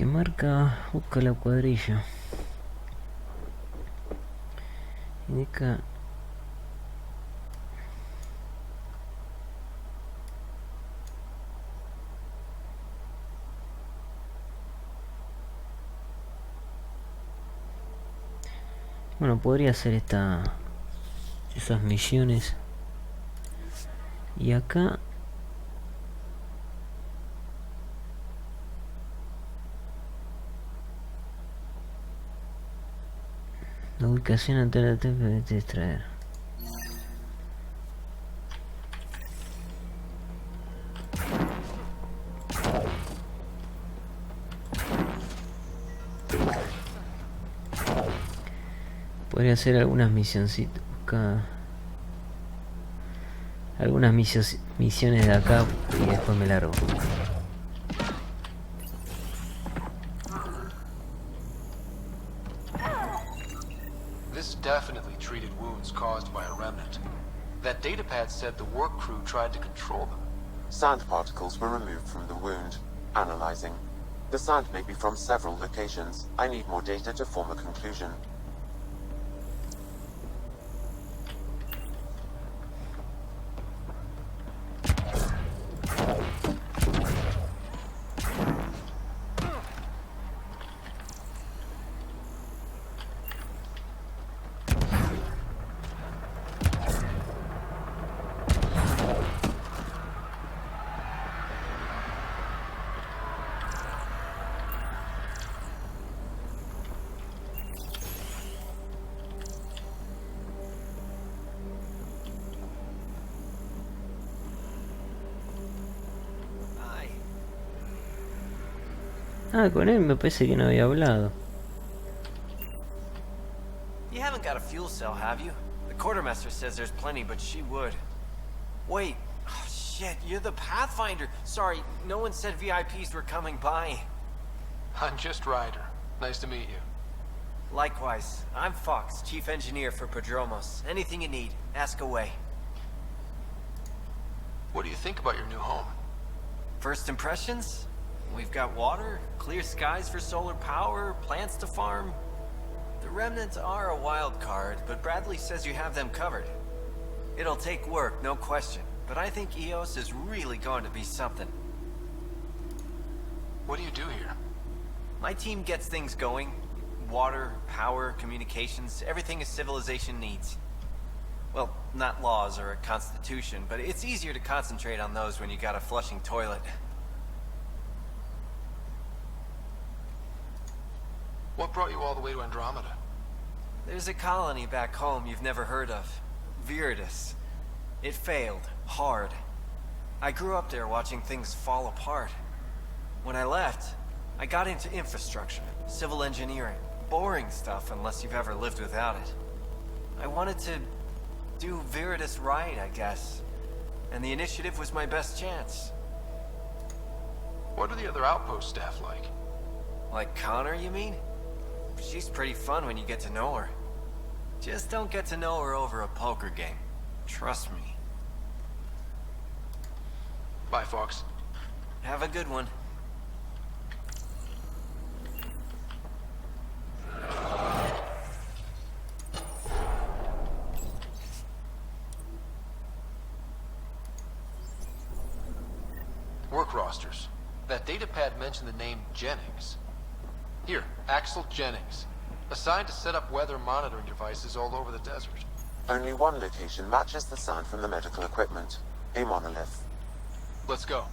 que marca, busca la cuadrilla. Indica bueno, podría hacer esas misiones. Y acá la ubicación alternativa de extraer. Podría hacer algunas misioncitas. Busca algunas misiones de acá y después me largo. This definitely treated wounds caused by a remnant. That datapad said the work crew tried to control them. Sand particles were removed from the wound. Analyzing. The sand may be from several locations. I need more data to form a conclusion. Ah, con él me parece que no había hablado. You haven't got a fuel cell, have you? The quartermaster says there's plenty, but she would. Wait. Oh, shit, you're the Pathfinder. Sorry, no one said VIPs were coming by. I'm just Ryder. Nice to meet you. Likewise. I'm Fox, chief engineer for Prodromos. Anything you need, ask away. What do you think about your new home? First impressions? We've got water, clear skies for solar power, plants to farm. The remnants are a wild card, but Bradley says you have them covered. It'll take work, no question, but I think EOS is really going to be something. What do you do here? My team gets things going. Water, power, communications, everything a civilization needs. Well, not laws or a constitution, but it's easier to concentrate on those when you got a flushing toilet. What brought you all the way to Andromeda? There's a colony back home you've never heard of. Viridis. It failed. Hard. I grew up there watching things fall apart. When I left, I got into infrastructure, civil engineering. Boring stuff unless you've ever lived without it. I wanted to do Viridis right, I guess. And the initiative was my best chance. What are the other outpost staff like? Like Connor, you mean? She's pretty fun when you get to know her. Just don't get to know her over a poker game. Trust me. Bye, Fox. Have a good one. Work rosters. That datapad mentioned the name Jennings. Here, Axel Jennings. Assigned to set up weather monitoring devices all over the desert. Only one location matches the sound from the medical equipment. A monolith. Let's go.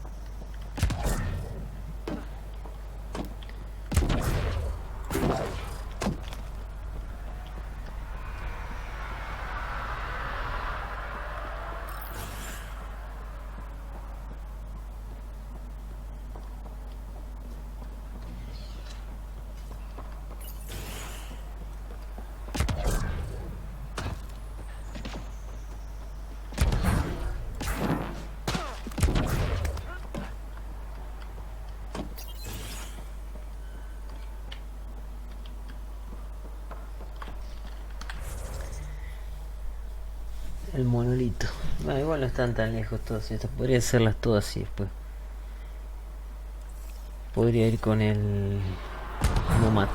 El monolito. Bueno, igual no están tan lejos todas estas. Podría hacerlas todas así después. Podría ir con el Nomad.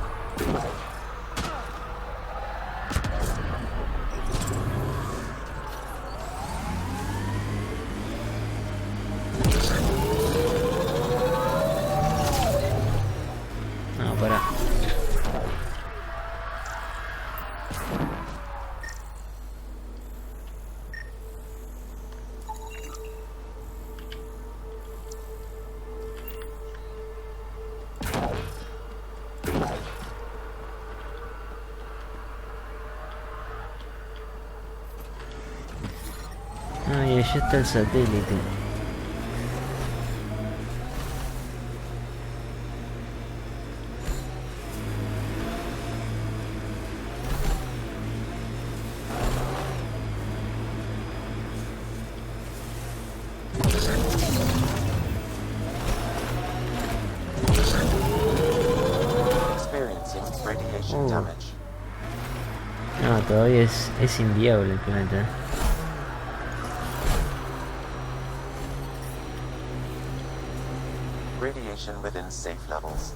No, pará. Ay, allá está el satélite. Experiencing radiation damage. No, todavía es inviable el planeta. Radiation within safe levels.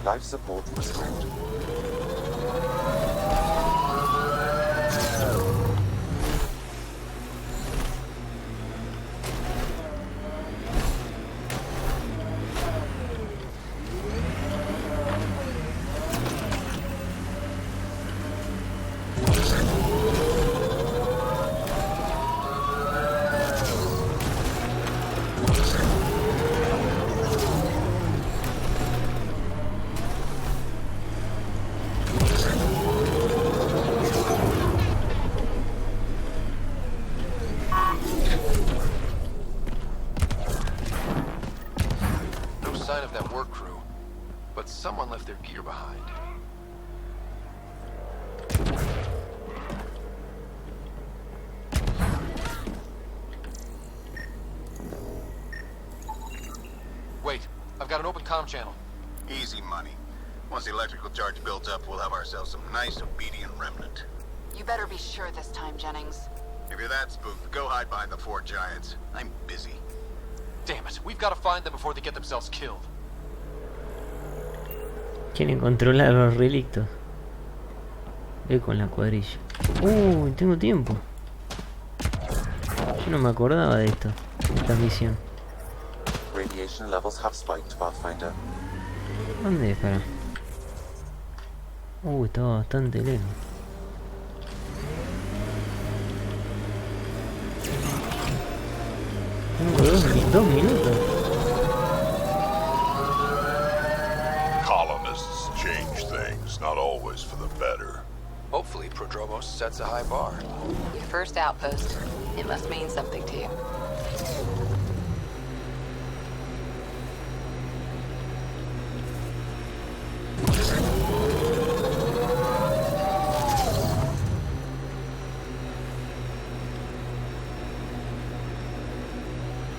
Life support restored. Sign of that work crew, but someone left their gear behind. Wait, I've got an open comm channel. Easy money. Once the electrical charge builds up, we'll have ourselves some nice obedient remnant. You better be sure this time, Jennings. If you're that spooked, go hide behind the 4 giants. I'm busy. Damn it, we've got to find them before they get themselves killed. Quieren controlar los relictos. Ve con la cuadrilla. Tengo tiempo. Yo no me acordaba de esto, de esta misión. Radiation levels have spiked, Pathfinder. ¿Dónde es? Para. Estaba bastante lejos. Tengo 2 minutos. Colonists change things, not always for the better. Hopefully, Prodromos sets a high bar. Your first outpost. It must mean something to you.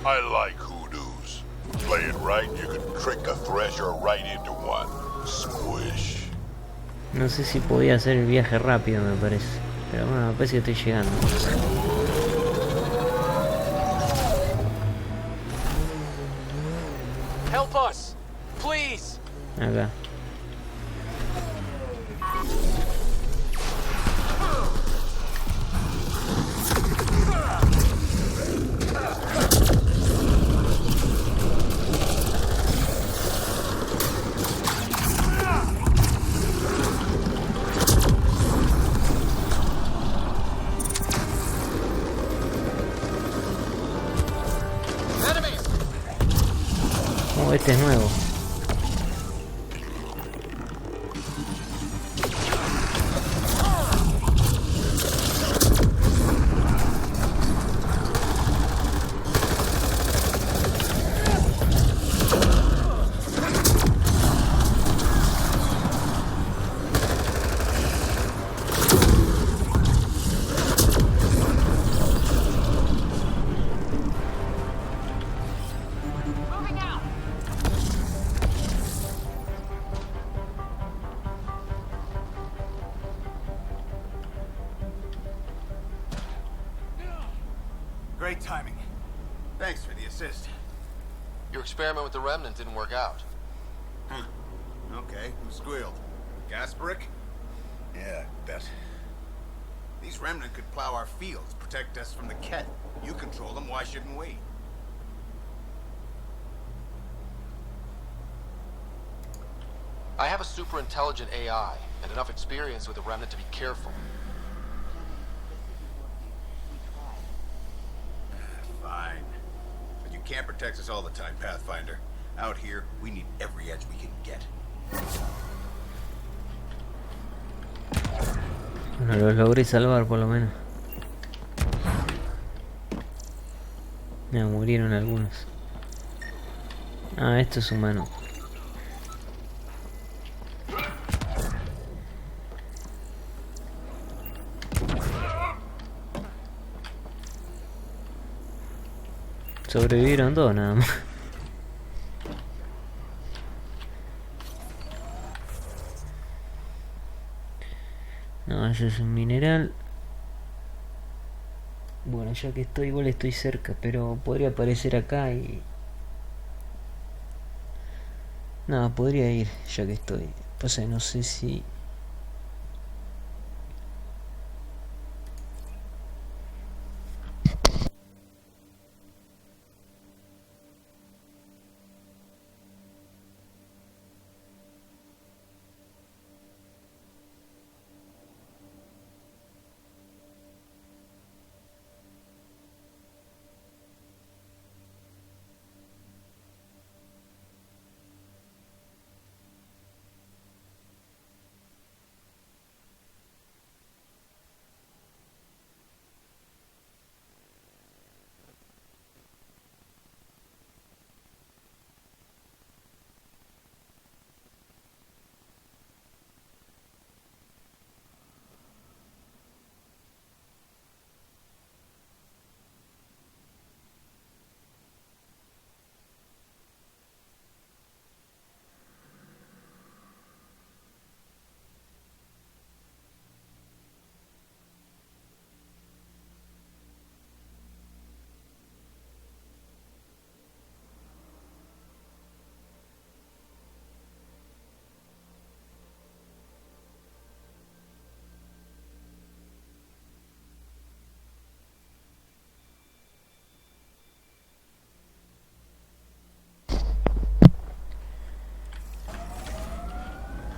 I like hoodoos. Play it right, you can trick a thresher right into one. Squish. No sé si podía hacer el viaje rápido, me parece. Pero bueno, me parece que estoy llegando. Help us, please. Acá. Este es nuevo. Great timing. Thanks for the assist. Your experiment with the remnant didn't work out. Huh. Okay, who squealed? Gasparic? Yeah, bet. These remnant could plow our fields, protect us from the Ket. You control them, why shouldn't we? I have a super intelligent AI and enough experience with the remnant to be careful. Fine. But you can't protect us all the time, Pathfinder. Out here, we need every edge we can get. Bueno, los logré salvar por lo menos. Me murieron algunos. Ah, esto es humano. Sobrevivieron dos nada más. No, ese es un mineral. Bueno, ya que estoy, igual estoy cerca, pero podría aparecer acá y... No, podría ir, ya que estoy. Pasa que no sé si...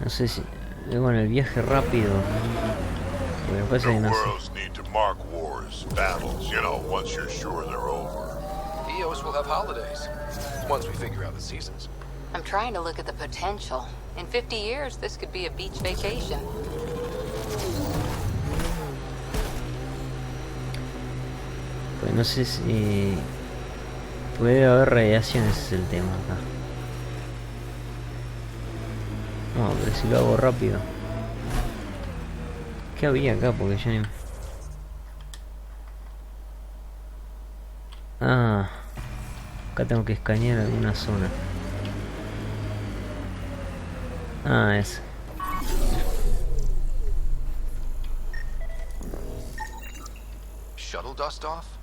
No sé si... Bueno, el viaje rápido... Bueno, pasa que no sé. Worlds need to mark wars, battles, you know, once you're sure they're over. Eos will have holidays, once we figure out the seasons. I'm trying to look at the potential. In 50 years, this could be a beach vacation. Pues no sé si... Puede haber radiación, ese es el tema acá. No, pero si lo hago rápido. ¿Qué había acá? Porque ya ni... Ah, acá tengo que escanear alguna zona. Ah, es. Shuttle dust off?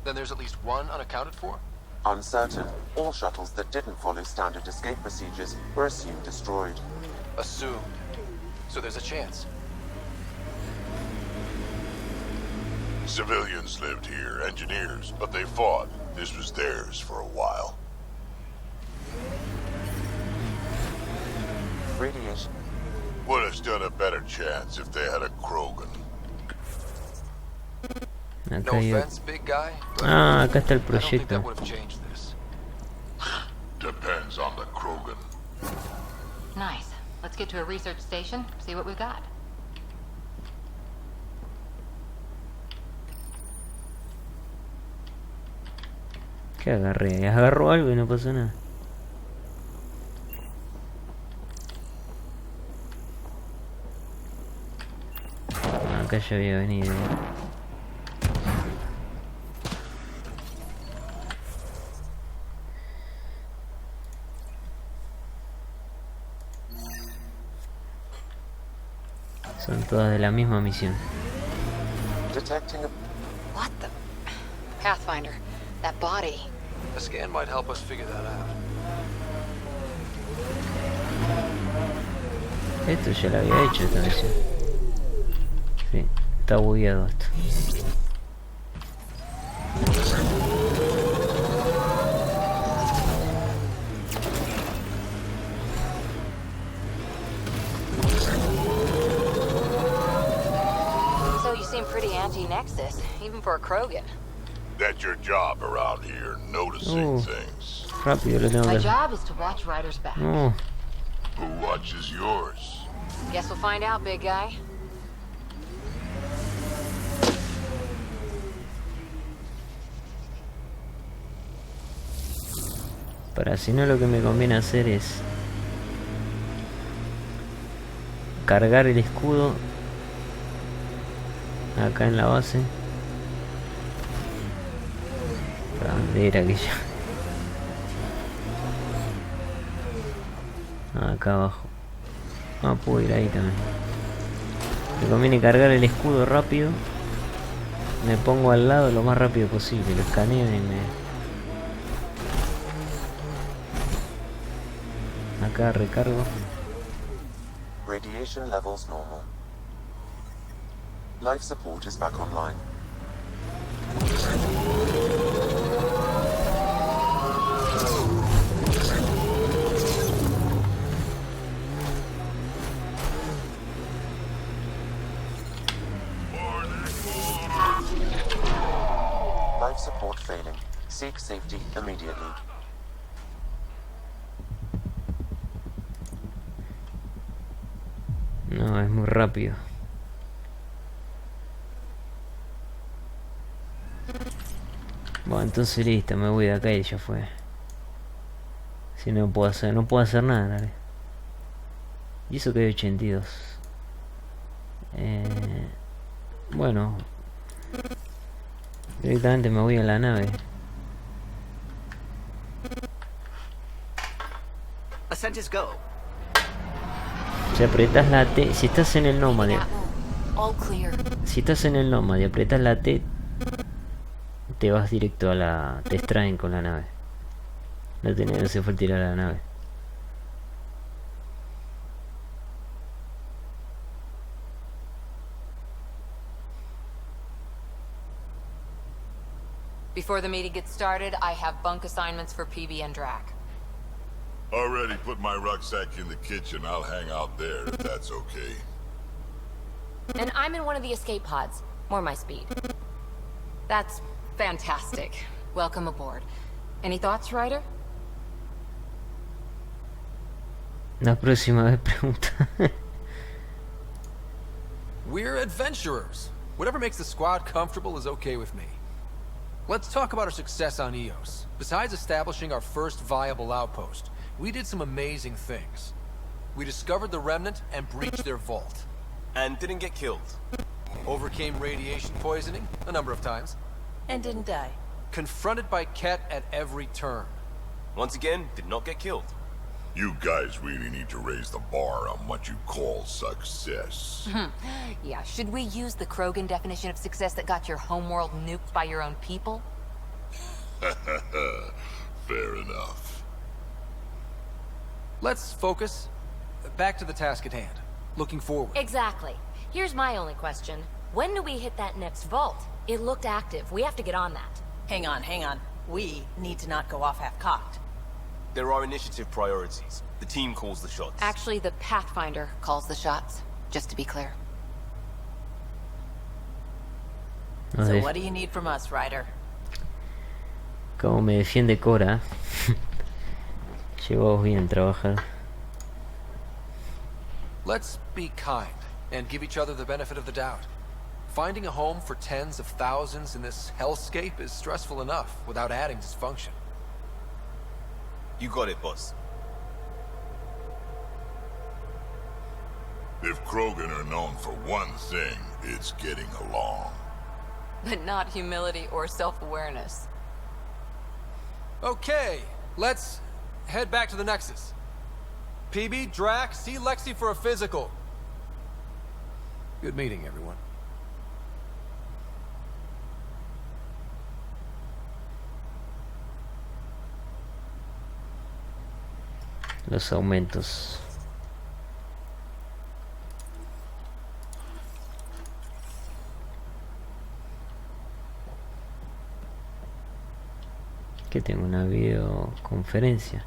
Then there's at least one unaccounted for? Uncertain, all shuttles that didn't follow standard escape procedures were assumed destroyed. Assumed. So there's a chance. Civilians lived here, engineers, but they fought. This was theirs for a while. Radiation. Would have stood a better chance if they had a Krogan. No offense, big guy. Ah, acá está el I don't think that proyecto. would have changed this. Depends on the Krogan. Nice. Let's get to a research station, see what we've got. ¿Qué agarré? Agarró algo y no pasó nada. Acá ya había venido. Son todas de la misma misión. Detecting a... What the... Pathfinder, that body. A scan might help us figure that out. Esto ya lo había hecho esta misión. Sí, está bugueado esto. So you seem pretty anti-Nexus, even for a Krogan. That's your job around here, noticing things. Rápido lo tengo que My hacer. job is to watch Ryder's back. No. Who watches yours? Guess we'll find out, big guy. Para si no, lo que me conviene hacer es cargar el escudo acá en la base. ¿Para dónde era aquello? Acá abajo. Ah, puedo ir ahí también. Me conviene cargar el escudo rápido. Me pongo al lado lo más rápido posible. Lo escaneo y me... Acá recargo. Radiation levels normal. Life support is back online. Life support failing. Seek safety immediately. No, es muy rápido. Bueno, entonces listo, me voy de acá y ya fue. Si no puedo hacer nada, dale. Y eso que hay 82. Bueno, directamente me voy a la nave. Ascent is go. Si apretas la T, si estás en el nómade, All clear. si estás en el nómade y apretas la T, te vas directo a la... te extraen con la nave. No se fue tirar a la nave. Before the meeting gets started, I have bunk assignments for PB and Drac. Already put my rucksack in the kitchen. I'll hang out there if that's okay. And I'm in one of the escape pods. More my speed. That's fantastic. Welcome aboard. Any thoughts, Ryder? La próxima vez pregunta. We're adventurers. Whatever makes the squad comfortable is okay with me. Let's talk about our success on Eos. Besides establishing our first viable outpost, we did some amazing things. We discovered the Remnant and breached their vault. And didn't get killed. Overcame radiation poisoning a number of times. And didn't die. Confronted by Ket at every turn. Once again, did not get killed. You guys really need to raise the bar on what you call success. Yeah, should we use the Krogan definition of success that got your homeworld nuked by your own people? Fair enough. Let's focus. Back to the task at hand. Looking forward. Exactly. Here's my only question. When do we hit that next vault? It looked active. We have to get on that. Hang on. We need to not go off half-cocked. There are initiative priorities. The team calls the shots. Actually, the Pathfinder calls the shots, just to be clear. So what do you need from us, Ryder? Como me defiende Cora. Llevamos bien trabajar. Let's be kind and give each other the benefit of the doubt. Finding a home for tens of thousands in this hellscape is stressful enough without adding dysfunction. You got it, boss. If Krogan are known for one thing, it's getting along. But not humility or self-awareness. Okay, let's head back to the Nexus. PB, Drac, see Lexi for a physical. Good meeting, everyone. los aumentos. Que tengo una videoconferencia.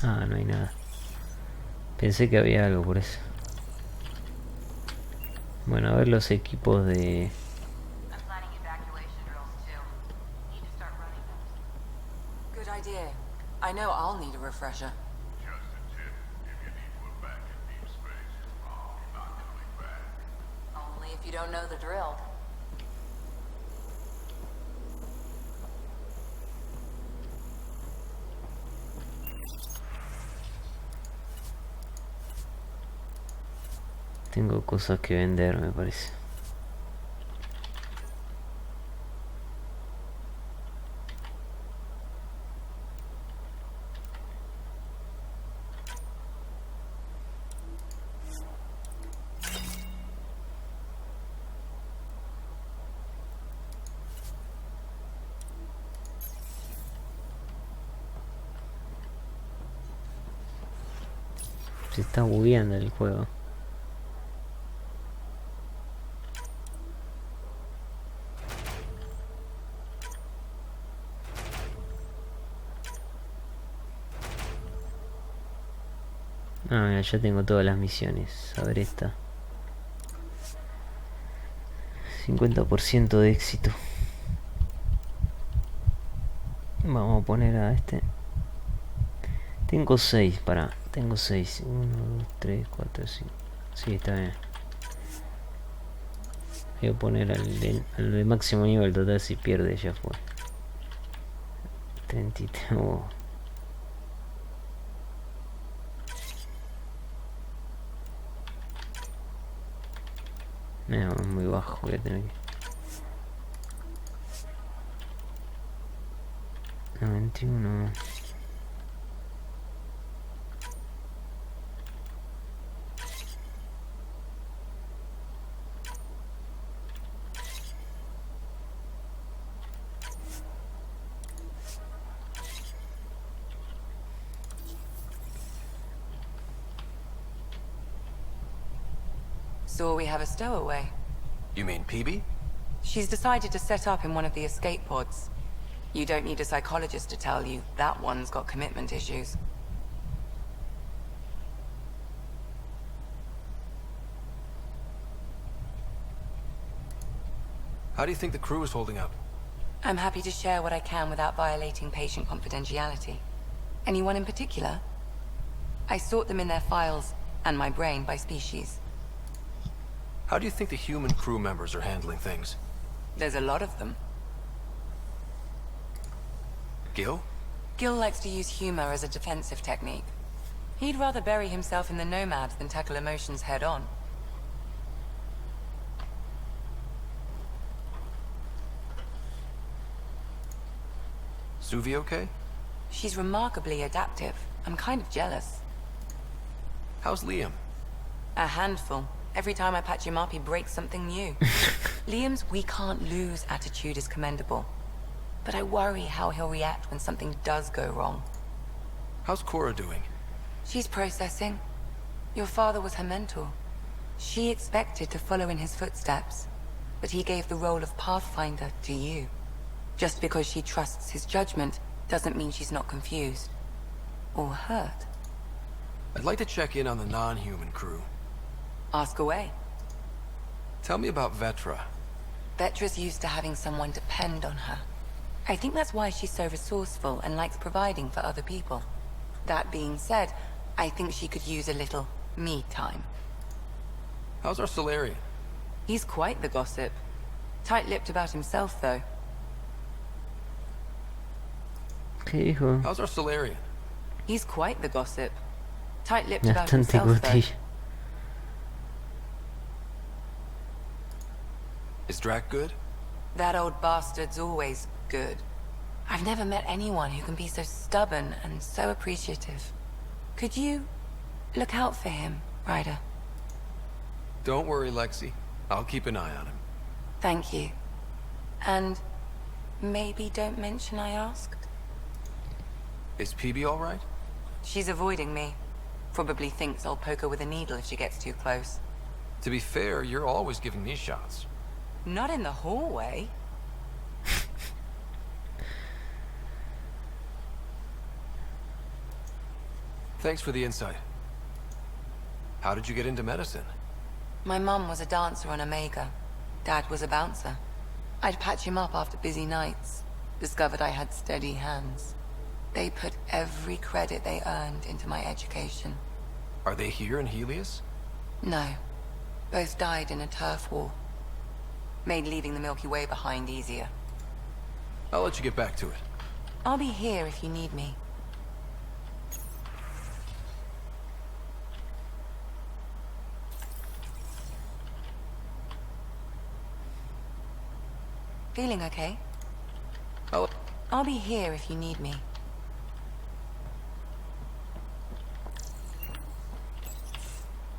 Ah, no hay nada. Pensé que había algo por eso. Bueno, a ver los equipos de... Good idea. I know I'll need a refresher. Only if you don't know the drill. Tengo cosas que vender, me parece. Se está bugueando el juego. Ah, mira, ya tengo todas las misiones. A ver esta. 50% de éxito. Vamos a poner a este. Tengo 6, tengo 6. 1, 2, 3, 4, 5. Sí, está bien. Voy a poner al de máximo nivel total, si pierde ya fue. 33. Oh. No, es muy bajo, voy a tener que... 91. So we have a stowaway. You mean PB? She's decided to set up in one of the escape pods. You don't need a psychologist to tell you that one's got commitment issues. How do you think the crew is holding up? I'm happy to share what I can without violating patient confidentiality. Anyone in particular? I sort them in their files and my brain by species. How do you think the human crew members are handling things? There's a lot of them. Gil? Gil likes to use humor as a defensive technique. He'd rather bury himself in the Nomad than tackle emotions head-on. Suvi okay? She's remarkably adaptive. I'm kind of jealous. How's Liam? A handful. Every time I patch him up, he breaks something new. Liam's "we can't lose" attitude is commendable. But I worry how he'll react when something does go wrong. How's Cora doing? She's processing. Your father was her mentor. She expected to follow in his footsteps, but he gave the role of Pathfinder to you. Just because she trusts his judgment doesn't mean she's not confused. Or hurt. I'd like to check in on the non-human crew. Ask away. Tell me about Vetra. Vetra's used to having someone depend on her. I think that's why she's so resourceful and likes providing for other people. That being said, I think she could use a little me time. How's our Solarian? He's quite the gossip. Tight-lipped about himself, though. ¿Qué dijo? How's our Solarian? He's quite the gossip. Tight-lipped about Bastante himself, though. cotilla. Is Drac good? That old bastard's always good. I've never met anyone who can be so stubborn and so appreciative. Could you look out for him, Ryder? Don't worry, Lexi. I'll keep an eye on him. Thank you. And maybe don't mention I asked? Is PB all right? She's avoiding me. Probably thinks I'll poke her with a needle if she gets too close. To be fair, you're always giving me shots. Not in the hallway. Thanks for the insight. How did you get into medicine? My mum was a dancer on Omega. Dad was a bouncer. I'd patch him up after busy nights. Discovered I had steady hands. They put every credit they earned into my education. Are they here in Helios? No. Both died in a turf war. Made leaving the Milky Way behind easier. I'll let you get back to it. I'll be here if you need me. Feeling okay? I'll be here if you need me.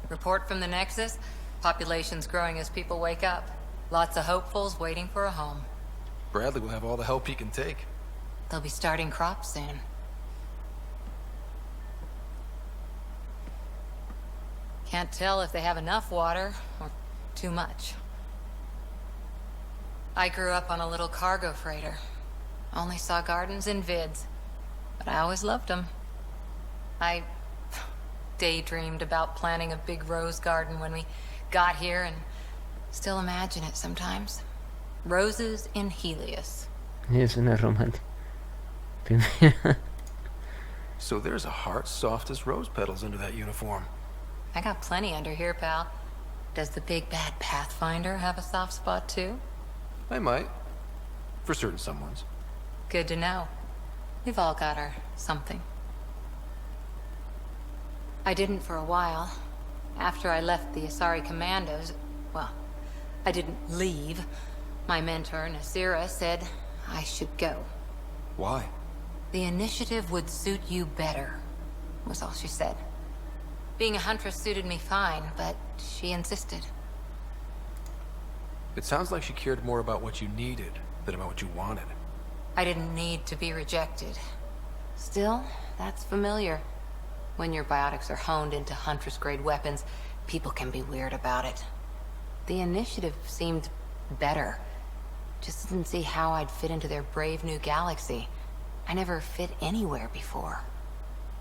Report from the Nexus. Population's growing as people wake up. Lots of hopefuls waiting for a home. Bradley will have all the help he can take. They'll be starting crops soon. Can't tell if they have enough water or too much. I grew up on a little cargo freighter. Only saw gardens in vids, but I always loved them. I daydreamed about planting a big rose garden when we got here and still imagine it sometimes. Roses in Helios. Es una romántica. Primera. So there's a heart soft as rose petals under that uniform. I got plenty under here, pal. Does the big bad Pathfinder have a soft spot too? I might. For certain someones. Good to know. We've all got our something. I didn't for a while. After I left the Asari Commandos, well, I didn't leave. My mentor, Nasira, said I should go. Why? The initiative would suit you better, was all she said. Being a huntress suited me fine, but she insisted. It sounds like she cared more about what you needed than about what you wanted. I didn't need to be rejected. Still, that's familiar. When your biotics are honed into Huntress-grade weapons, people can be weird about it. The initiative seemed better. Just didn't see how I'd fit into their brave new galaxy. I never fit anywhere before.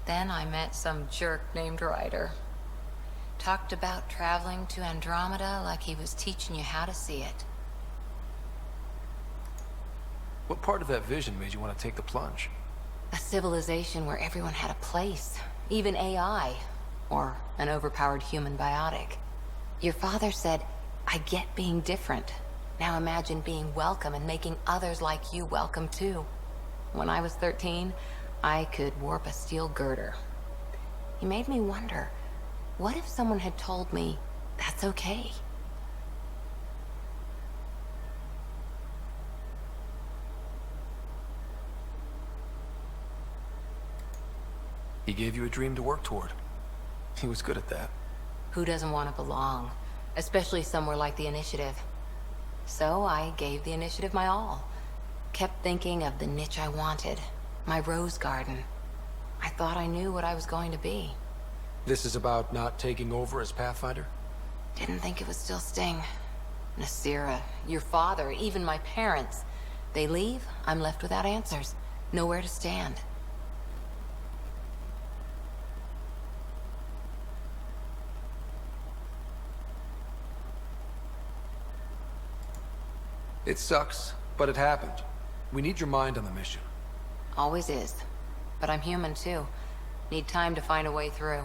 Then I met some jerk named Ryder. Talked about traveling to Andromeda like he was teaching you how to see it. What part of that vision made you want to take the plunge? A civilization where everyone had a place. Even AI. Or an overpowered human biotic. Your father said, I get being different. Now imagine being welcome and making others like you welcome too. When I was 13, I could warp a steel girder. He made me wonder, what if someone had told me that's okay? He gave you a dream to work toward. He was good at that. Who doesn't want to belong? Especially somewhere like the Initiative. So I gave the Initiative my all. Kept thinking of the niche I wanted. My rose garden. I thought I knew what I was going to be. This is about not taking over as Pathfinder? Didn't think it would still sting. Nasira, your father, even my parents. They leave, I'm left without answers. Nowhere to stand. It sucks, but it happened. We need your mind on the mission. Always is. But I'm human too. Need time to find a way through.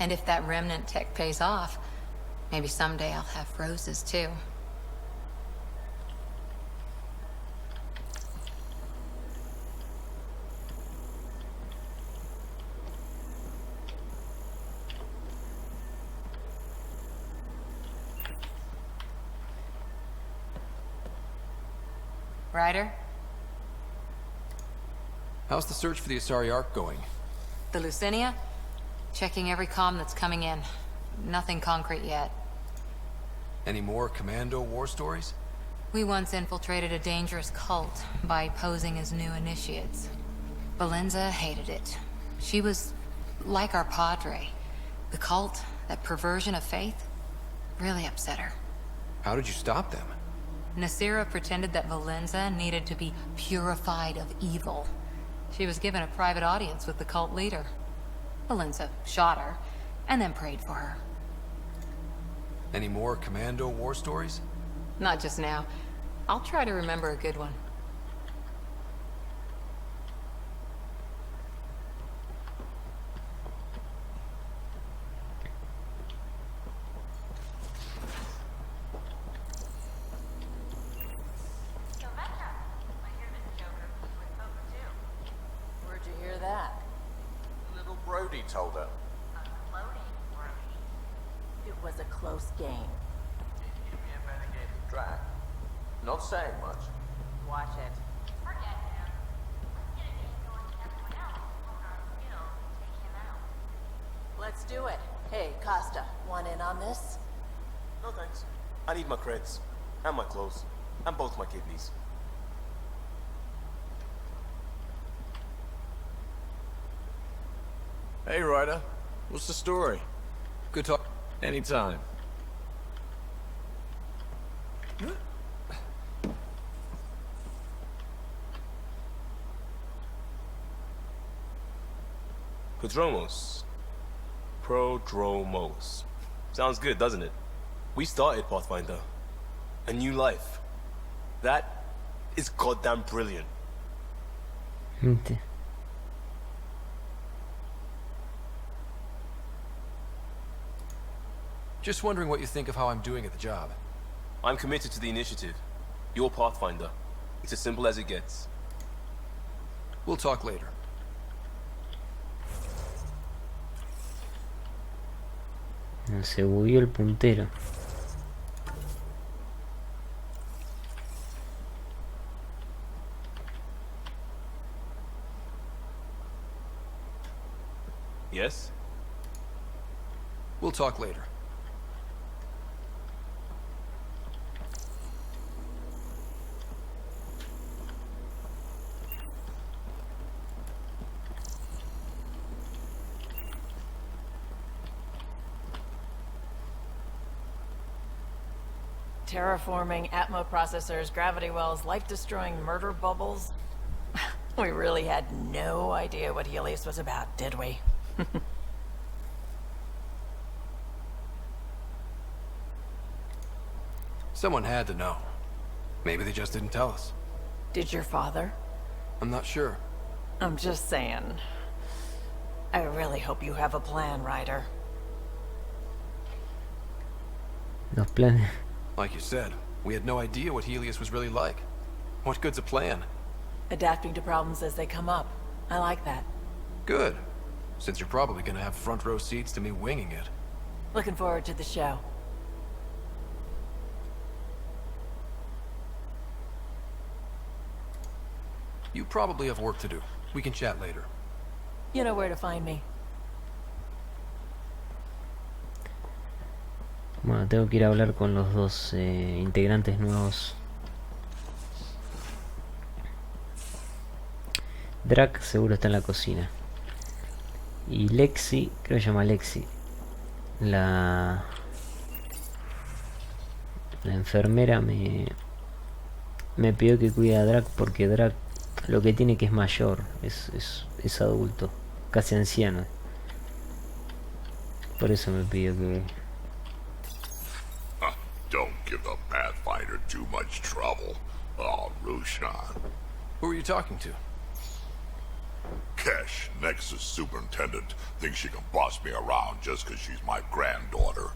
And if that remnant tech pays off, maybe someday I'll have roses too. Ryder? How's the search for the Asari Ark going? The Lucinia? Checking every comm that's coming in. Nothing concrete yet. Any more Commando war stories? We once infiltrated a dangerous cult by posing as new initiates. Valenza hated it. She was like our padre. The cult, that perversion of faith, really upset her. How did you stop them? Nasira pretended that Valenza needed to be purified of evil. She was given a private audience with the cult leader. Valenza shot her, and then prayed for her. Any more Commando war stories? Not just now. I'll try to remember a good one. Where'd you hear that? Little Brody told her. It was a close game. Did you give me a better game than Drac? Not saying much. Watch it. Let's do it. Hey, Costa, want in on this? No thanks. I need my creds. And my clothes. And both my kidneys. Hey, Ryder. What's the story? Good talk. Anytime. Prodromos. Prodromos. Sounds good, doesn't it? We started Pathfinder. A new life. That is goddamn brilliant. Just wondering what you think of how I'm doing at the job. I'm committed to the initiative. You're Pathfinder. It's as simple as it gets. We'll talk later. Se bugueó el puntero. Yes? We'll talk later. Terraforming, Atmo processors, gravity wells, life-destroying murder bubbles. We really had no idea what Helios was about, did we? Someone had to know. Maybe they just didn't tell us. Did your father? I'm not sure. I'm just saying. I really hope you have a plan, Ryder. Los planes. Like you said, we had no idea what Helios was really like. What good's a plan? Adapting to problems as they come up. I like that. Good. Since you're probably gonna have front row seats to me winging it. Looking forward to the show. You probably have work to do. We can chat later. You know where to find me. Bueno, tengo que ir a hablar con los dos integrantes nuevos. Drac seguro está en la cocina. Y Lexi, creo que se llama Lexi, la enfermera me pidió que cuide a Drac porque Drac lo que tiene que es mayor, es adulto, casi anciano. Por eso me pidió que... Don't give the Pathfinder too much trouble. Oh, Rushan. Who are you talking to? Kesh, Nexus Superintendent, thinks she can boss me around just because she's my granddaughter.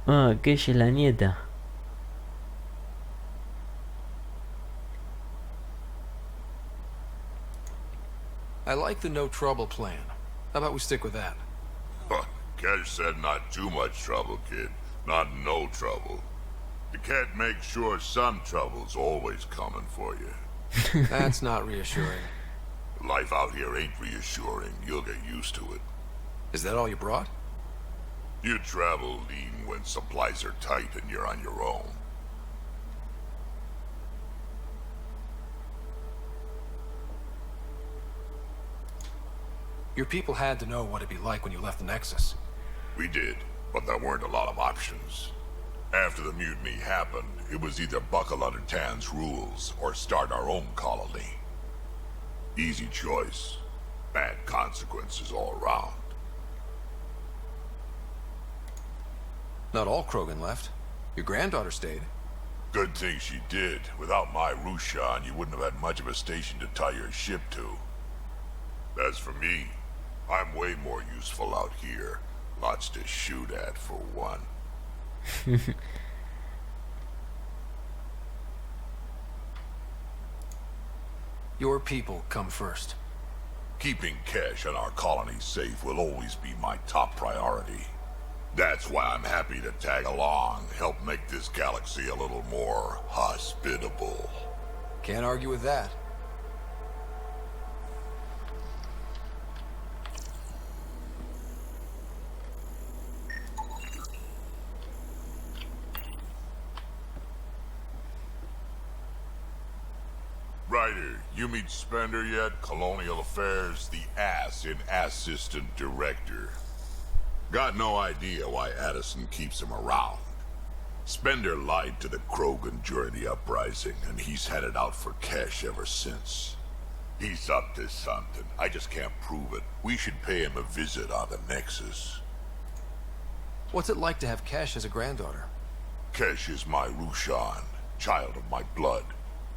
Ah, que ella es la nieta. I like the no trouble plan. How about we stick with that? Kesh said not too much trouble, kid. Not no trouble. You can't make sure some trouble's always coming for you. That's not reassuring. Life out here ain't reassuring. You'll get used to it. Is that all you brought? You travel lean when supplies are tight and you're on your own. Your people had to know what it'd be like when you left the Nexus. We did, but there weren't a lot of options. After the mutiny happened, it was either buckle under Tan's rules or start our own colony. Easy choice. Bad consequences all around. Not all Krogan left. Your granddaughter stayed. Good thing she did. Without my Rushan, you wouldn't have had much of a station to tie your ship to. As for me, I'm way more useful out here. Lots to shoot at, for one. Your people come first. Keeping Kesh and our colony safe will always be my top priority. That's why I'm happy to tag along, help make this galaxy a little more hospitable. Can't argue with that. Ryder, you meet Spender yet? Colonial Affairs, the ass in Assistant Director. Got no idea why Addison keeps him around. Spender lied to the Krogan during the uprising, and he's headed out for Kesh ever since. He's up to something. I just can't prove it. We should pay him a visit on the Nexus. What's it like to have Kesh as a granddaughter? Kesh is my Rushan, child of my blood.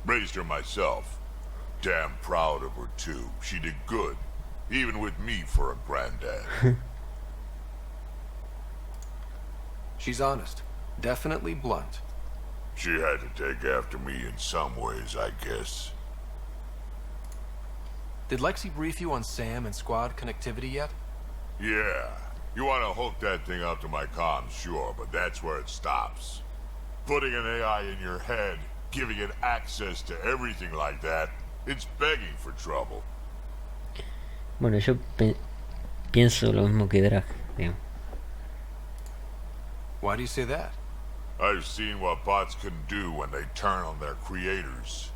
Raised her myself. Damn proud of her, too. She did good, even with me for a granddad. She's honest. Definitely blunt. She had to take after me in some ways, I guess. Did Lexi brief you on SAM and squad connectivity yet? Yeah. You want to hook that thing up to my comms, sure, but that's where it stops. Putting an AI in your head, giving it access to everything like that, it's begging for trouble. Bueno, yo pienso lo mismo que Drag, digamos. Why do you say that? I've seen what bots can do when they turn on their creators.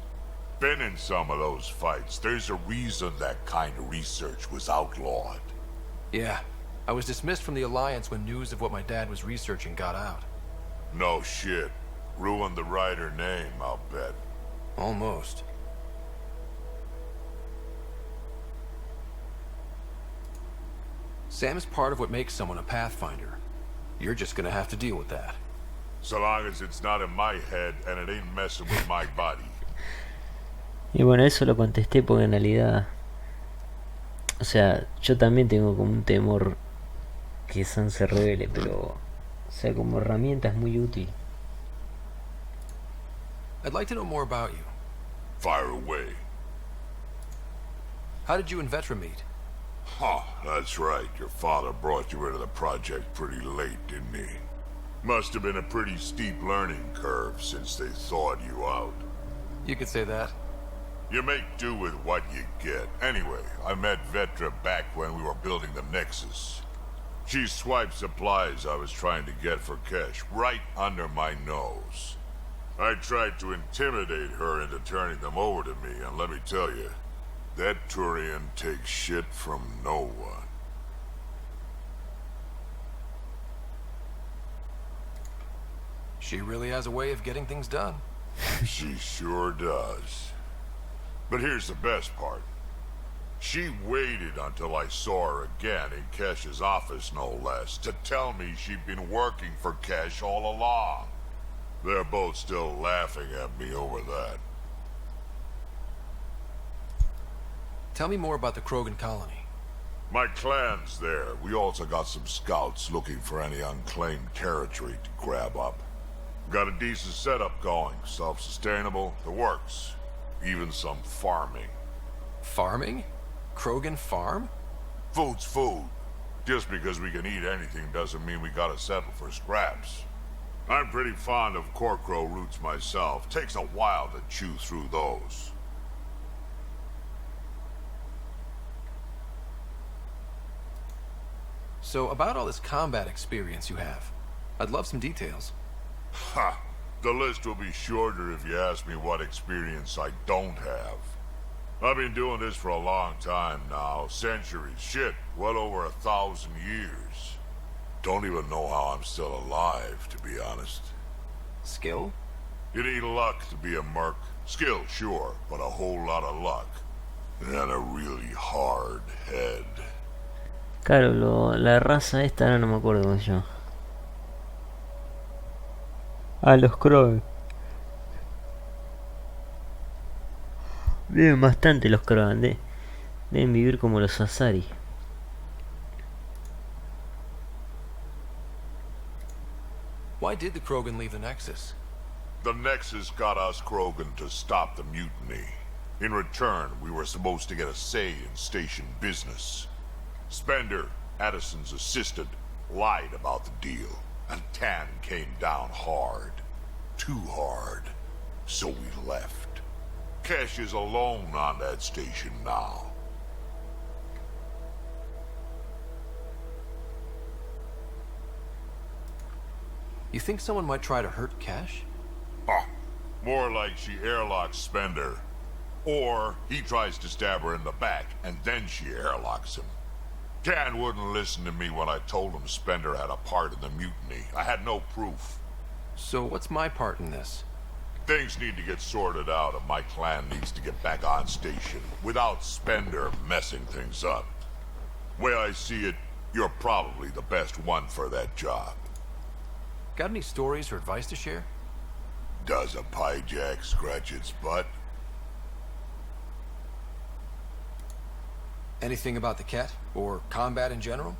Been in some of those fights. There's a reason that kind of research was outlawed. Yeah. I was dismissed from the Alliance when news of what my dad was researching got out. No shit. Ruined the writer name, I'll bet. Almost. Sam is part of what makes someone a Pathfinder. You're just gonna have to deal with that. So long as it's not in my head and it ain't messing with my body. Y bueno, eso lo contesté porque en realidad, o sea, yo también tengo como un temor que Sam se revele, pero, o sea, como herramienta es muy útil. I'd like to know more about you. Fire away. How did you and Vetra meet? Huh, that's right. Your father brought you into the project pretty late, didn't he? Must have been a pretty steep learning curve since they thawed you out. You could say that. You make do with what you get. Anyway, I met Vetra back when we were building the Nexus. She swiped supplies I was trying to get for Kesh right under my nose. I tried to intimidate her into turning them over to me, and let me tell you, That Turian takes shit from no one. She really has a way of getting things done. She sure does. But here's the best part. She waited until I saw her again in Kesh's office, no less, to tell me she'd been working for Kesh all along. They're both still laughing at me over that. Tell me more about the Krogan colony. My clan's there. We also got some scouts looking for any unclaimed territory to grab up. Got a decent setup going. Self-sustainable. The works. Even some farming. Farming? Krogan farm? Food's food. Just because we can eat anything doesn't mean we gotta settle for scraps. I'm pretty fond of Corcrow roots myself. Takes a while to chew through those. So, about all this combat experience you have, I'd love some details. Ha! The list will be shorter if you ask me what experience I don't have. I've been doing this for a long time now. Centuries. Shit, well over 1,000 years. Don't even know how I'm still alive, to be honest. Skill? You need luck to be a merc. Skill, sure, but a whole lot of luck. And a really hard head. Claro, la raza esta ahora no me acuerdo cómo se llama. Los Krogan. Viven bastante los Krogan, deben vivir como los Asari. Why did the Krogan leave the Nexus? The Nexus got us Krogan to stop the mutiny. In return, we were supposed to get a say in station business. Spender, Addison's assistant, lied about the deal, and Tan came down hard. Too hard. So we left. Kesh is alone on that station now. You think someone might try to hurt Kesh? More like she airlocks Spender. Or he tries to stab her in the back, and then she airlocks him. Tan wouldn't listen to me when I told him Spender had a part in the mutiny. I had no proof. So what's my part in this? Things need to get sorted out, and my clan needs to get back on station without Spender messing things up. Way I see it, you're probably the best one for that job. Got any stories or advice to share? Does a pyjak scratch its butt? Anything about the Ket, or combat in general?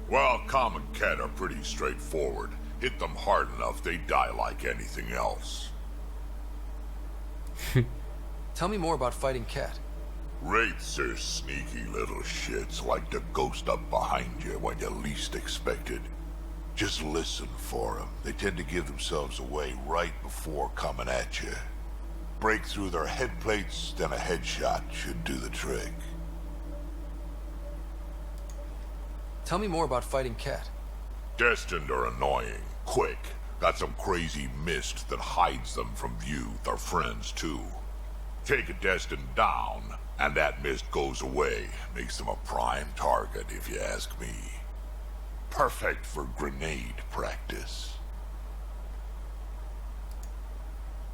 Well, common Ket are pretty straightforward. Hit them hard enough, they die like anything else. Tell me more about fighting Ket. Wraiths are sneaky little shits, like to ghost up behind you when you least expect it. Just listen for them. They tend to give themselves away right before coming at you. Break through their head plates, then a headshot should do the trick. Tell me more about fighting Ket. Destined are annoying. Quick. Got some crazy mist that hides them from view. Their friends, too. Take a Destined down, and that mist goes away. Makes them a prime target, if you ask me. Perfect for grenade practice.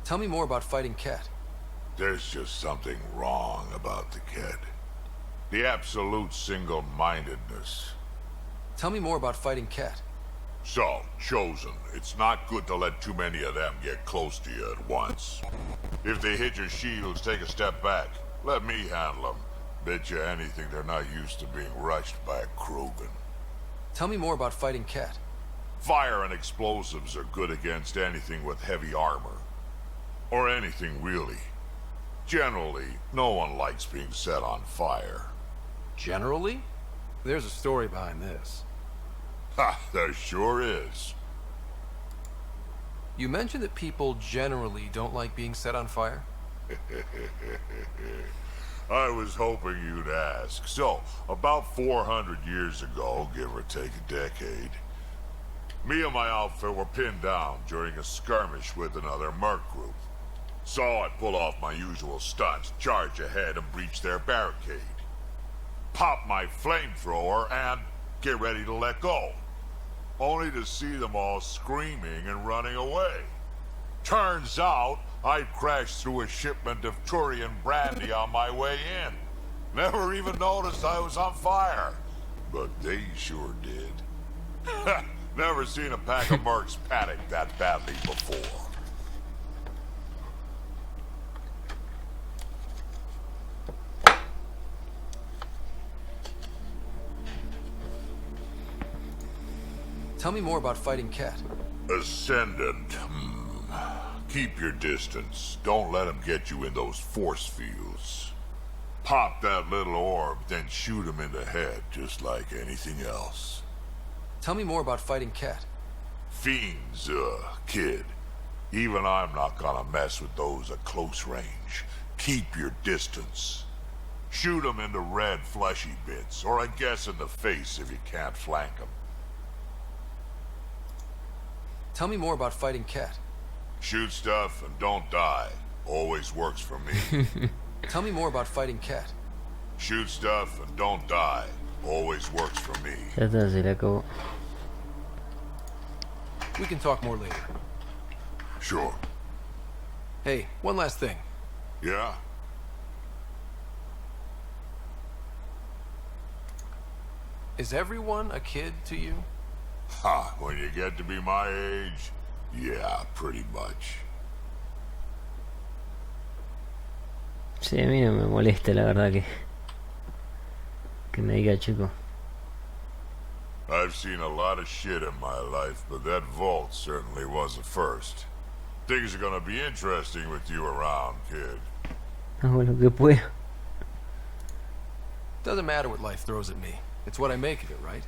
Tell me more about fighting Ket. There's just something wrong about the Ket. The absolute single-mindedness. Tell me more about fighting Ket. So, Chosen, it's not good to let too many of them get close to you at once. If they hit your shields, take a step back. Let me handle them. Bet you anything they're not used to being rushed by a Krogan. Tell me more about fighting Ket. Fire and explosives are good against anything with heavy armor. Or anything, really. Generally, no one likes being set on fire. Generally? There's a story behind this. Ha, there sure is. You mentioned that people generally don't like being set on fire? I was hoping you'd ask. So, about 400 years ago, give or take a decade, me and my outfit were pinned down during a skirmish with another merc group. So I pull off my usual stunts, charge ahead and breach their barricade. Pop my flamethrower and get ready to let go. Only to see them all screaming and running away. Turns out, I'd crashed through a shipment of Turian brandy on my way in. Never even noticed I was on fire. But they sure did. Never seen a pack of mercs panic that badly before. Tell me more about fighting Cat. Ascendant. Keep your distance. Don't let him get you in those force fields. Pop that little orb, then shoot him in the head, just like anything else. Tell me more about fighting Cat. Fiends, kid. Even I'm not gonna mess with those at close range. Keep your distance. Shoot him in the red fleshy bits, or I guess in the face if you can't flank him. Tell me more about fighting Cat. Shoot stuff and don't die. Always works for me. Tell me more about fighting Cat. Shoot stuff and don't die. Always works for me. Ya está, se le acabó. We can talk more later. Sure. Hey, one last thing. Yeah? Is everyone a kid to you? Ha, when you get to be my age, yeah, pretty much. Sí, a mí no me molesta, la verdad, que me diga chico. I've seen a lot of shit in my life, but that vault certainly was a first. Things are gonna be interesting with you around, kid. Hago lo que puedo. Doesn't matter what life throws at me. It's what I make of it, right?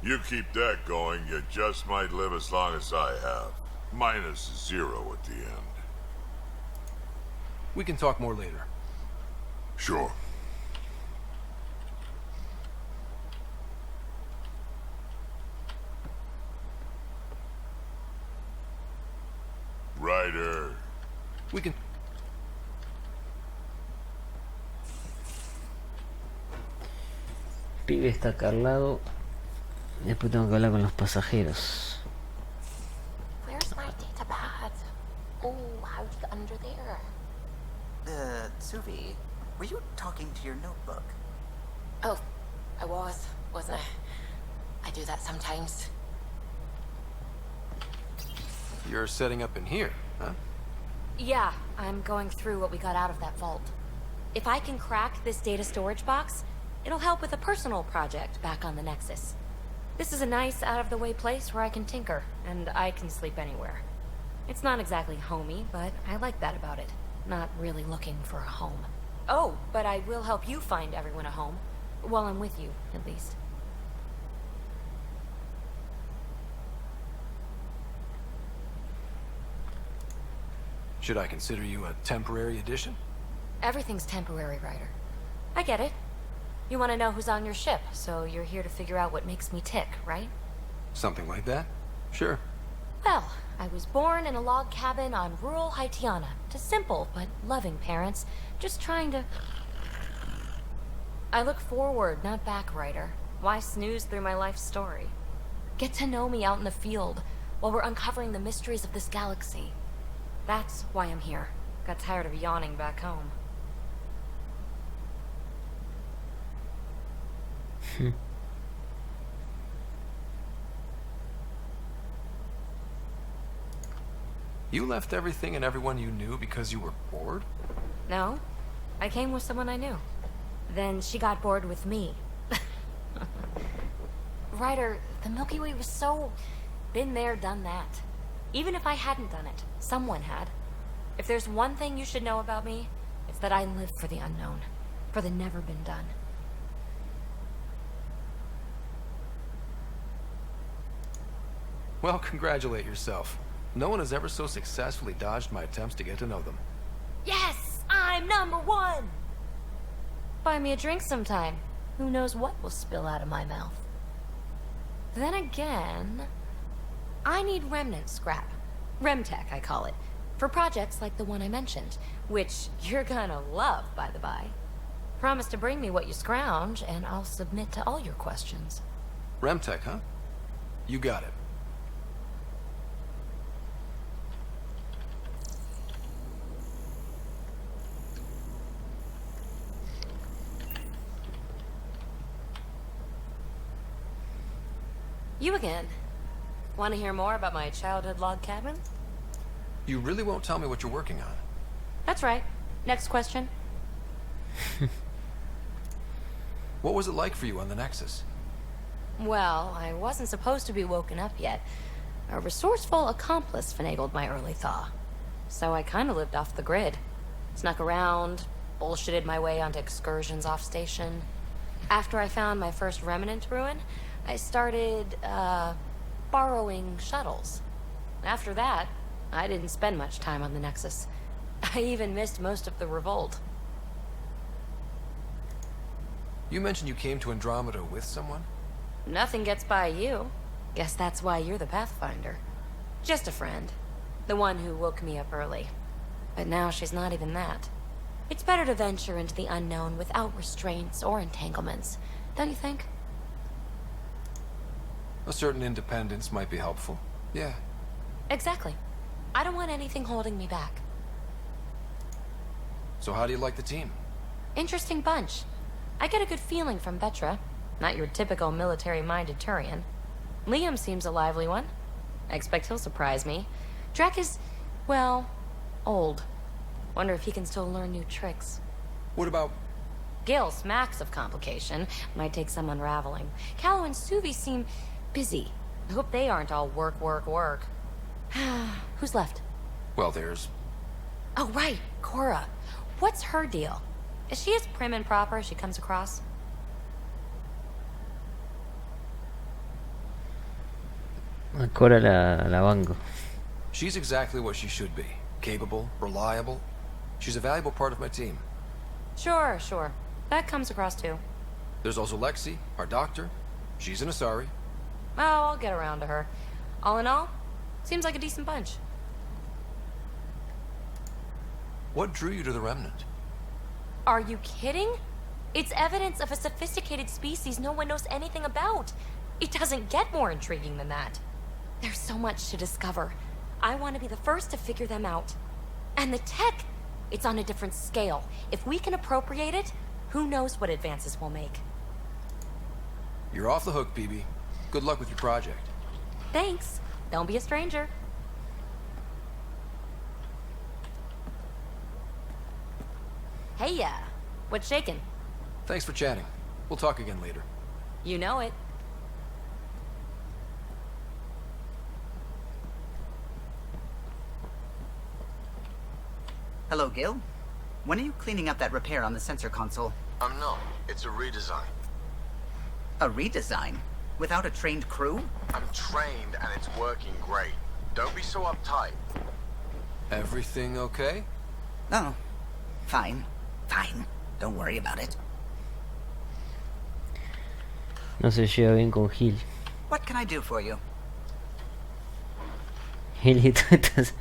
You keep that going, you just might live as long as I have. Minus 0 at the end. We can talk more later. Sure. Ryder. We can... Pibe está acá al lado. Después tengo que hablar con los pasajeros. Where's my data pad? Oh, how'd you get under there? Suvi, were you talking to your notebook? Oh, I wasn't I? I do that sometimes. You're setting up in here, huh? Yeah, I'm going through what we got out of that vault. If I can crack this data storage box, it'll help with a personal project back on the Nexus. This is a nice, out-of-the-way place where I can tinker, and I can sleep anywhere. It's not exactly homey, but I like that about it. Not really looking for a home. Oh, but I will help you find everyone a home. While I'm with you, at least. Should I consider you a temporary addition? Everything's temporary, Ryder. I get it. You want to know who's on your ship, so you're here to figure out what makes me tick, right? Something like that? Sure. Well, I was born in a log cabin on rural Haitiana to simple but loving parents, just trying to... I look forward, not back, Ryder. Why snooze through my life story? Get to know me out in the field, while we're uncovering the mysteries of this galaxy. That's why I'm here. Got tired of yawning back home. You left everything and everyone you knew because you were bored? No, I came with someone I knew. Then she got bored with me. Ryder, the Milky Way was so... been there, done that. Even if I hadn't done it, someone had. If there's one thing you should know about me, it's that I live for the unknown. For the never been done. Well, congratulate yourself. No one has ever so successfully dodged my attempts to get to know them. Yes! I'm #1! Buy me a drink sometime. Who knows what will spill out of my mouth. Then again... I need remnant scrap. Remtech, I call it. For projects like the one I mentioned, which you're gonna love, by the by. Promise to bring me what you scrounge, and I'll submit to all your questions. Remtech, huh? You got it. You again. Want to hear more about my childhood log cabin? You really won't tell me what you're working on? That's right. Next question. What was it like for you on the Nexus? Well, I wasn't supposed to be woken up yet. A resourceful accomplice finagled my early thaw. So I kind of lived off the grid. Snuck around, bullshitted my way onto excursions off station. After I found my first remnant ruin, I started, borrowing shuttles. After that, I didn't spend much time on the Nexus. I even missed most of the revolt. You mentioned you came to Andromeda with someone? Nothing gets by you. Guess that's why you're the Pathfinder. Just a friend. The one who woke me up early. But now she's not even that. It's better to venture into the unknown without restraints or entanglements, don't you think? A certain independence might be helpful. Yeah. Exactly. I don't want anything holding me back. So how do you like the team? Interesting bunch. I get a good feeling from Vetra. Not your typical military-minded Turian. Liam seems a lively one. I expect he'll surprise me. Drek is, well, old. Wonder if he can still learn new tricks. What about... Gil smacks of complication. Might take some unraveling. Callow and Suvi seem busy. I hope they aren't all work, work, work. Who's left? Well, there's... Oh, right. Cora. What's her deal? Is she as prim and proper as she comes across? Cora la banco. She's exactly what she should be. Capable, reliable. She's a valuable part of my team. Sure, sure. That comes across too. There's also Lexi, our doctor. She's an Asari. Oh, I'll get around to her. All in all, seems like a decent bunch. What drew you to the Remnant? Are you kidding? It's evidence of a sophisticated species no one knows anything about. It doesn't get more intriguing than that. There's so much to discover. I want to be the first to figure them out. And the tech, it's on a different scale. If we can appropriate it, who knows what advances we'll make. You're off the hook, BB. Good luck with your project. Thanks. Don't be a stranger. Hey, what's shaking? Thanks for chatting. We'll talk again later. You know it. Hello, Gil. When are you cleaning up that repair on the sensor console? No. It's a redesign. A redesign? Without a trained crew? I'm trained and it's working great. Don't be so uptight. Everything okay? Oh, fine. Fine. Don't worry about it. No se lleva bien con Gil. What can I do for you? Gil y tú estás...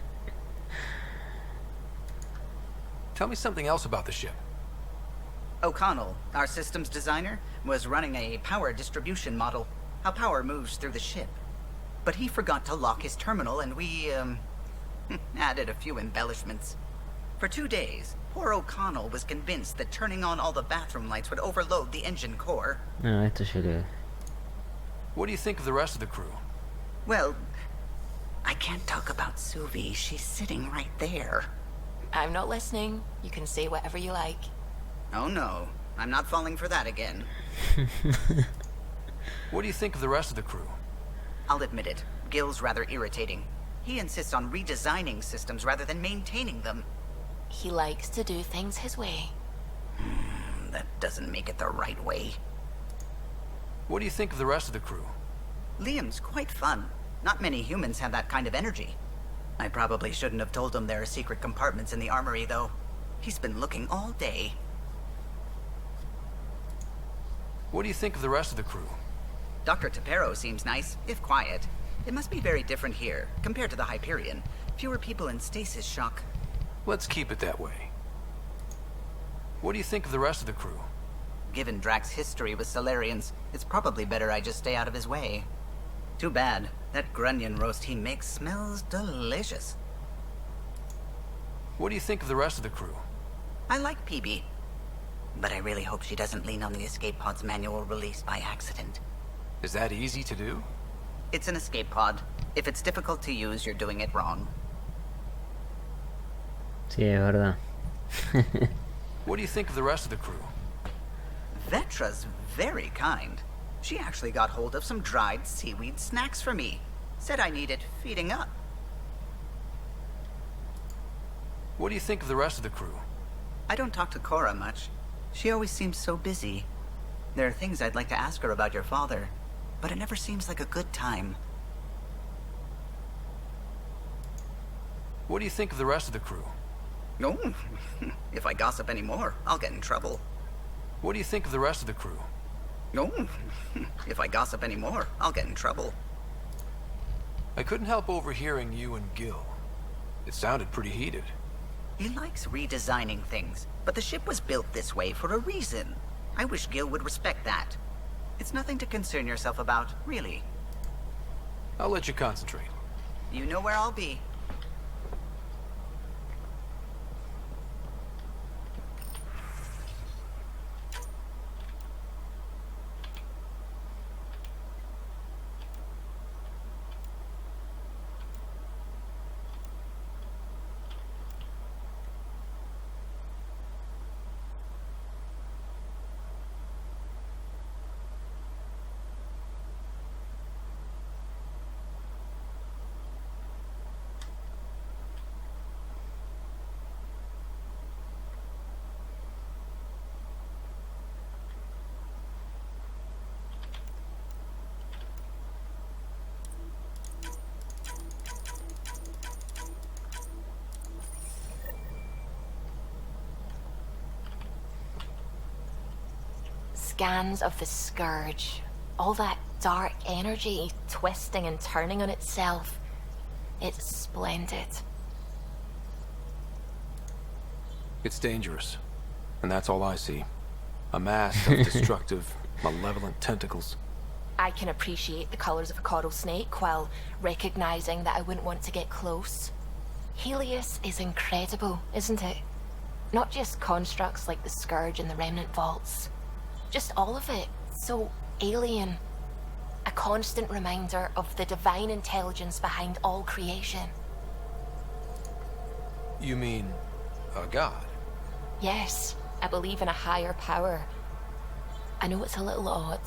Tell me something else about the ship. O'Connell, our systems designer, was running a power distribution model. How power moves through the ship. But he forgot to lock his terminal and we, added a few embellishments. For 2 days, poor O'Connell was convinced that turning on all the bathroom lights would overload the engine core. No, esto yo lo... What do you think of the rest of the crew? Well, I can't talk about Suvi. She's sitting right there. I'm not listening. You can say whatever you like. Oh no, I'm not falling for that again. What do you think of the rest of the crew? I'll admit it. Gil's rather irritating. He insists on redesigning systems rather than maintaining them. He likes to do things his way. That doesn't make it the right way. What do you think of the rest of the crew? Liam's quite fun. Not many humans have that kind of energy. I probably shouldn't have told him there are secret compartments in the armory, though. He's been looking all day. What do you think of the rest of the crew? Dr. Tapero seems nice, if quiet. It must be very different here, compared to the Hyperion. Fewer people in stasis shock. Let's keep it that way. What do you think of the rest of the crew? Given Drax's history with Solarians, it's probably better I just stay out of his way. Too bad. That grunion roast he makes smells delicious. What do you think of the rest of the crew? I like PB. But I really hope she doesn't lean on the escape pod's manual release by accident. Is that easy to do? It's an escape pod. If it's difficult to use, you're doing it wrong. Sí, es verdad. What do you think of the rest of the crew? Vetra's very kind. She actually got hold of some dried seaweed snacks for me. Said I needed feeding up. What do you think of the rest of the crew? I don't talk to Cora much. She always seems so busy. There are things I'd like to ask her about your father, but it never seems like a good time. What do you think of the rest of the crew? No, if I gossip anymore, I'll get in trouble. What do you think of the rest of the crew? No, if I gossip anymore, I'll get in trouble. I couldn't help overhearing you and Gil. It sounded pretty heated. He likes redesigning things, but the ship was built this way for a reason. I wish Gil would respect that. It's nothing to concern yourself about, really. I'll let you concentrate. You know where I'll be. Scans of the Scourge. All that dark energy twisting and turning on itself. It's splendid. It's dangerous. And that's all I see. A mass of destructive, malevolent tentacles. I can appreciate the colors of a coral snake while recognizing that I wouldn't want to get close. Helios is incredible, isn't it? Not just constructs like the Scourge and the Remnant Vaults. Just all of it. So alien. A constant reminder of the divine intelligence behind all creation. You mean a god? Yes, I believe in a higher power. I know it's a little odd,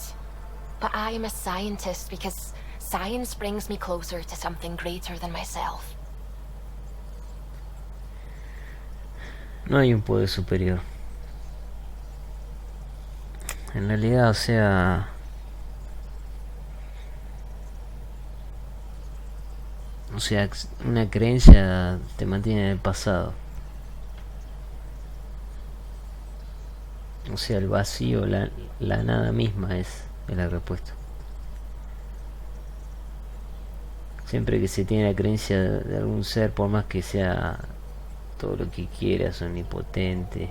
but I am a scientist because science brings me closer to something greater than myself. No hay un poder superior. En realidad, o sea, una creencia te mantiene en el pasado. O sea, el vacío, la nada misma es la respuesta. Siempre que se tiene la creencia de algún ser, por más que sea todo lo que quieras, omnipotente,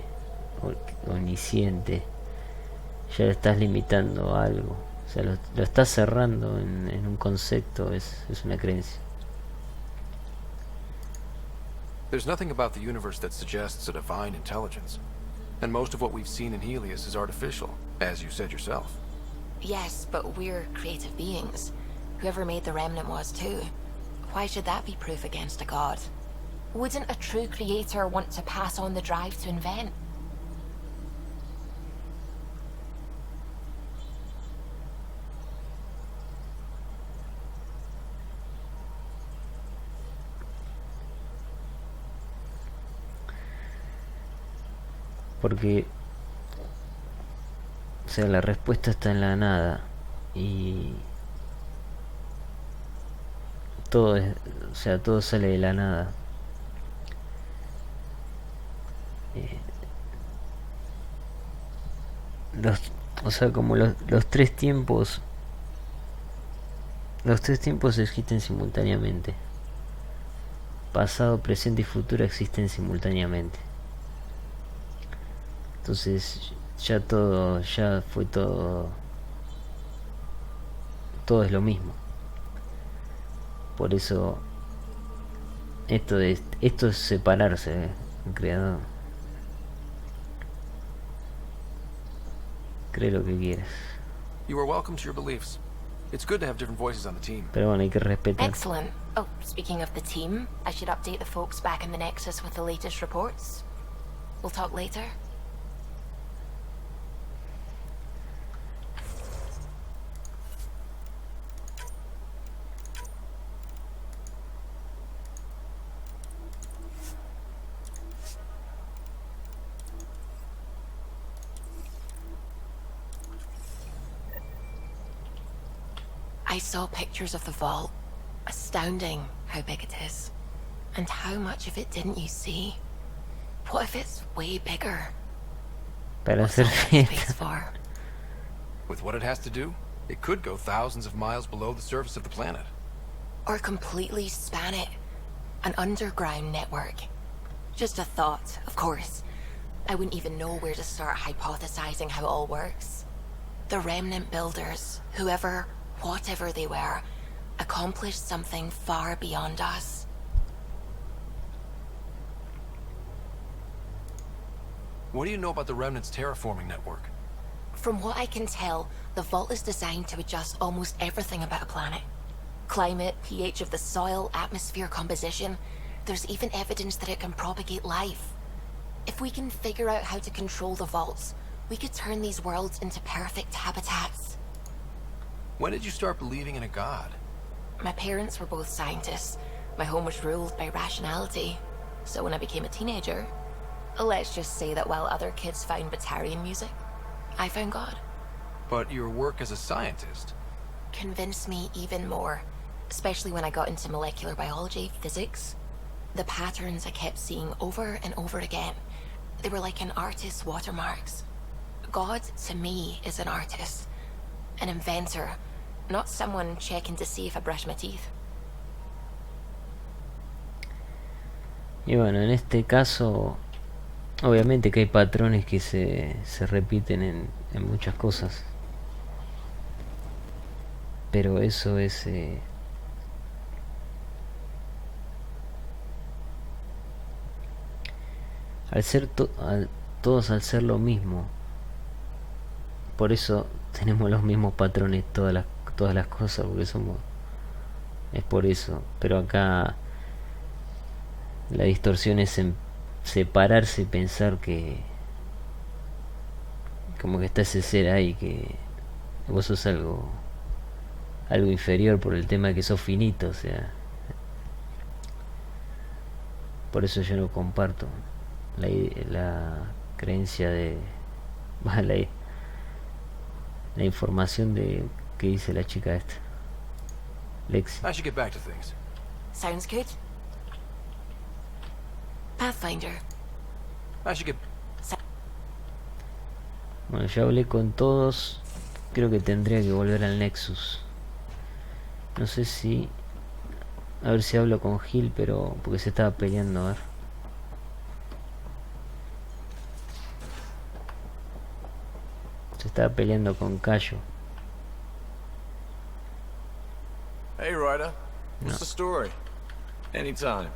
omnisciente, ya lo estás limitando a algo. O sea, lo estás cerrando en un concepto, es una creencia. There's nothing about the universe that suggests a divine intelligence. And most of what we've seen in Helios is artificial, as you said yourself. Yes, but we're creative beings. Whoever made the Remnant was too. Why should that be proof against a god? Wouldn't a true creator want to pass on the drive to invent? Porque, o sea, la respuesta está en la nada y todo es, o sea, todo sale de la nada. O sea, como los tres tiempos existen simultáneamente. pasado, presente y futuro existen simultáneamente. Entonces ya fue todo es lo mismo. Por eso esto es separarse, el creador. Cree lo que quieras. You are welcome to your beliefs. It's good to have different voices on the team. Pero bueno, hay que respetar. Excellent. Oh, speaking of the team, I should update the folks back in the Nexus with the latest reports. We'll talk later. I saw pictures of the vault. Astounding how big it is. And how much of it didn't you see? What if it's way bigger? Para What's hacer all that space fiesta. for? With what it has to do, it could go thousands of miles below the surface of the planet. Or completely span it. An underground network. Just a thought, of course. I wouldn't even know where to start hypothesizing how it all works. The remnant builders, whatever they were, accomplished something far beyond us. What do you know about the Remnant's terraforming network? From what I can tell, the vault is designed to adjust almost everything about a planet. Climate, pH of the soil, atmosphere composition. There's even evidence that it can propagate life. If we can figure out how to control the vaults, we could turn these worlds into perfect habitats. When did you start believing in a god? My parents were both scientists. My home was ruled by rationality. So when I became a teenager, let's just say that while other kids found Batarian music, I found God. But your work as a scientist Convinced me even more, especially when I got into molecular biology, physics. The patterns I kept seeing over and over again, they were like an artist's watermarks. God, to me, is an artist, an inventor, not someone checking to see if I brush my teeth. Y bueno, en este caso, obviamente que hay patrones que se repiten en muchas cosas. Pero eso es... al ser todos al ser lo mismo, por eso tenemos los mismos patrones todas las cosas, porque es por eso. Pero acá la distorsión es en separarse y pensar que como que está ese ser ahí, que vos sos algo inferior por el tema de que sos finito, o sea. Por eso yo no comparto la creencia de la información de que dice la chica esta, Lexi. I should get back to things. Sounds good. Pathfinder. I should get... Bueno, ya hablé con todos. Creo que tendría que volver al Nexus. No sé si... A ver si hablo con Gil, pero... porque se estaba peleando, a ver. Se estaba peleando con Cayo. Hey, Ryder. What's No. the story? Anytime.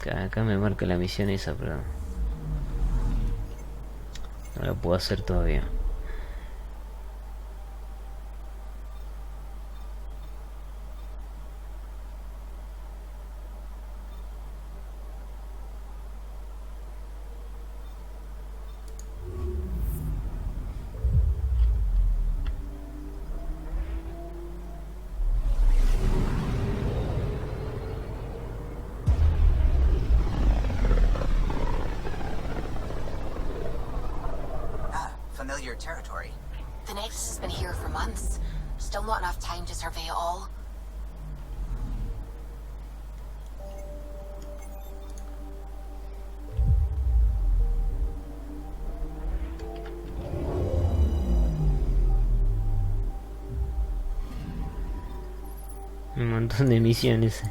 Acá me marca la misión esa, pero no la puedo hacer todavía. Familiar territory. The Nexus has been here for months. Still not enough time to survey it all. Un montón de misiones.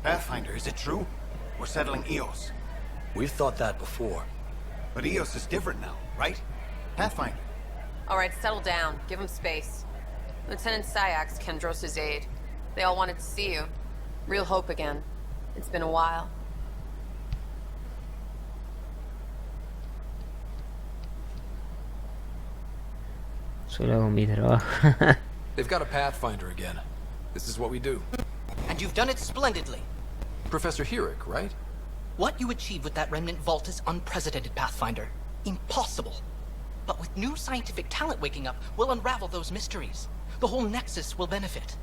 Pathfinder, is it true? We're settling Eos. We've thought that before. But Eos is different now, right? Pathfinder. All right, settle down. Give him space. Lieutenant Syax, Kendros' aide. They all wanted to see you. Real hope again. It's been a while. Solo hago mi trabajo. They've got a Pathfinder again. This is what we do. And you've done it splendidly. Professor Herrick, right? What you achieved with that remnant vault is unprecedented, Pathfinder. Impossible. But with new scientific talent waking up, we'll unravel those mysteries. The whole Nexus will benefit.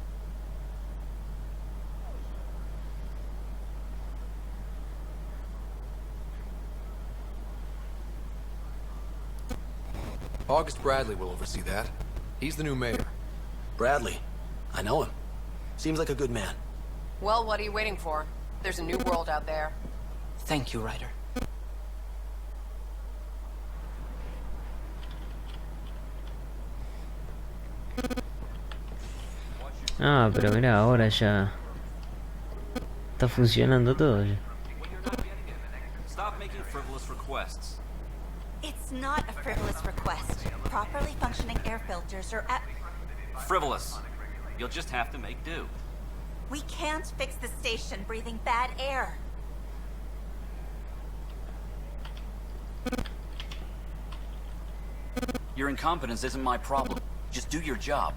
August Bradley will oversee that. He's the new mayor. Bradley. I know him. Seems like a good man. Well, what are you waiting for? There's a new world out there. Thank you, Ryder. Ah, pero mira, ahora ya está funcionando todo ya. Stop making frivolous requests. It's not a frivolous request. Properly functioning air filters are at... Frivolous. You'll just have to make do. We can't fix the station breathing bad air. Your incompetence isn't my problem. Just do your job.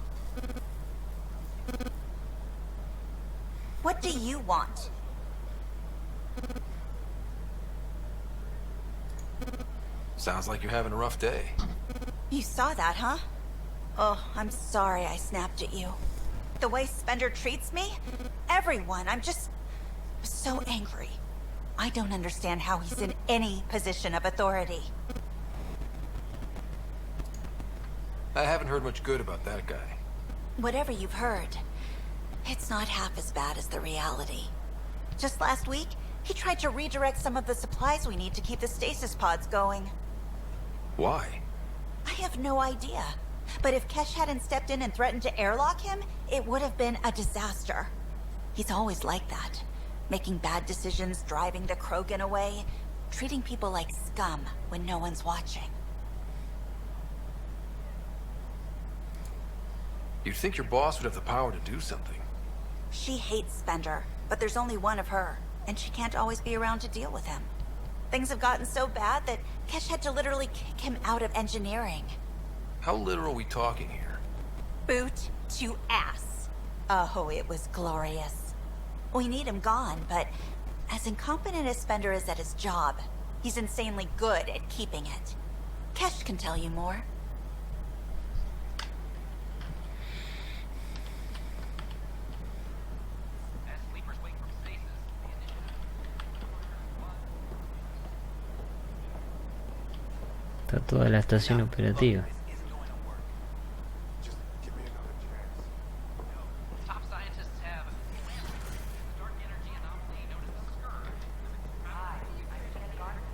What do you want? Sounds like you're having a rough day. You saw that, huh? Oh, I'm sorry I snapped at you. The way Spender treats me? Everyone, I'm just so angry. I don't understand how he's in any position of authority. I haven't heard much good about that guy. Whatever you've heard, it's not half as bad as the reality. Just last week, he tried to redirect some of the supplies we need to keep the stasis pods going. Why? I have no idea. But if Kesh hadn't stepped in and threatened to airlock him, it would have been a disaster. He's always like that. Making bad decisions, driving the Krogan away, treating people like scum when no one's watching. You'd think your boss would have the power to do something. She hates Spender, but there's only one of her, and she can't always be around to deal with him. Things have gotten so bad that Kesh had to literally kick him out of engineering. How literal are we talking here? Boot to ass. Oh, it was glorious. We need him gone, but as incompetent as Spender is at his job, he's insanely good at keeping it. Kesh can tell you more. Está toda la estación operativa.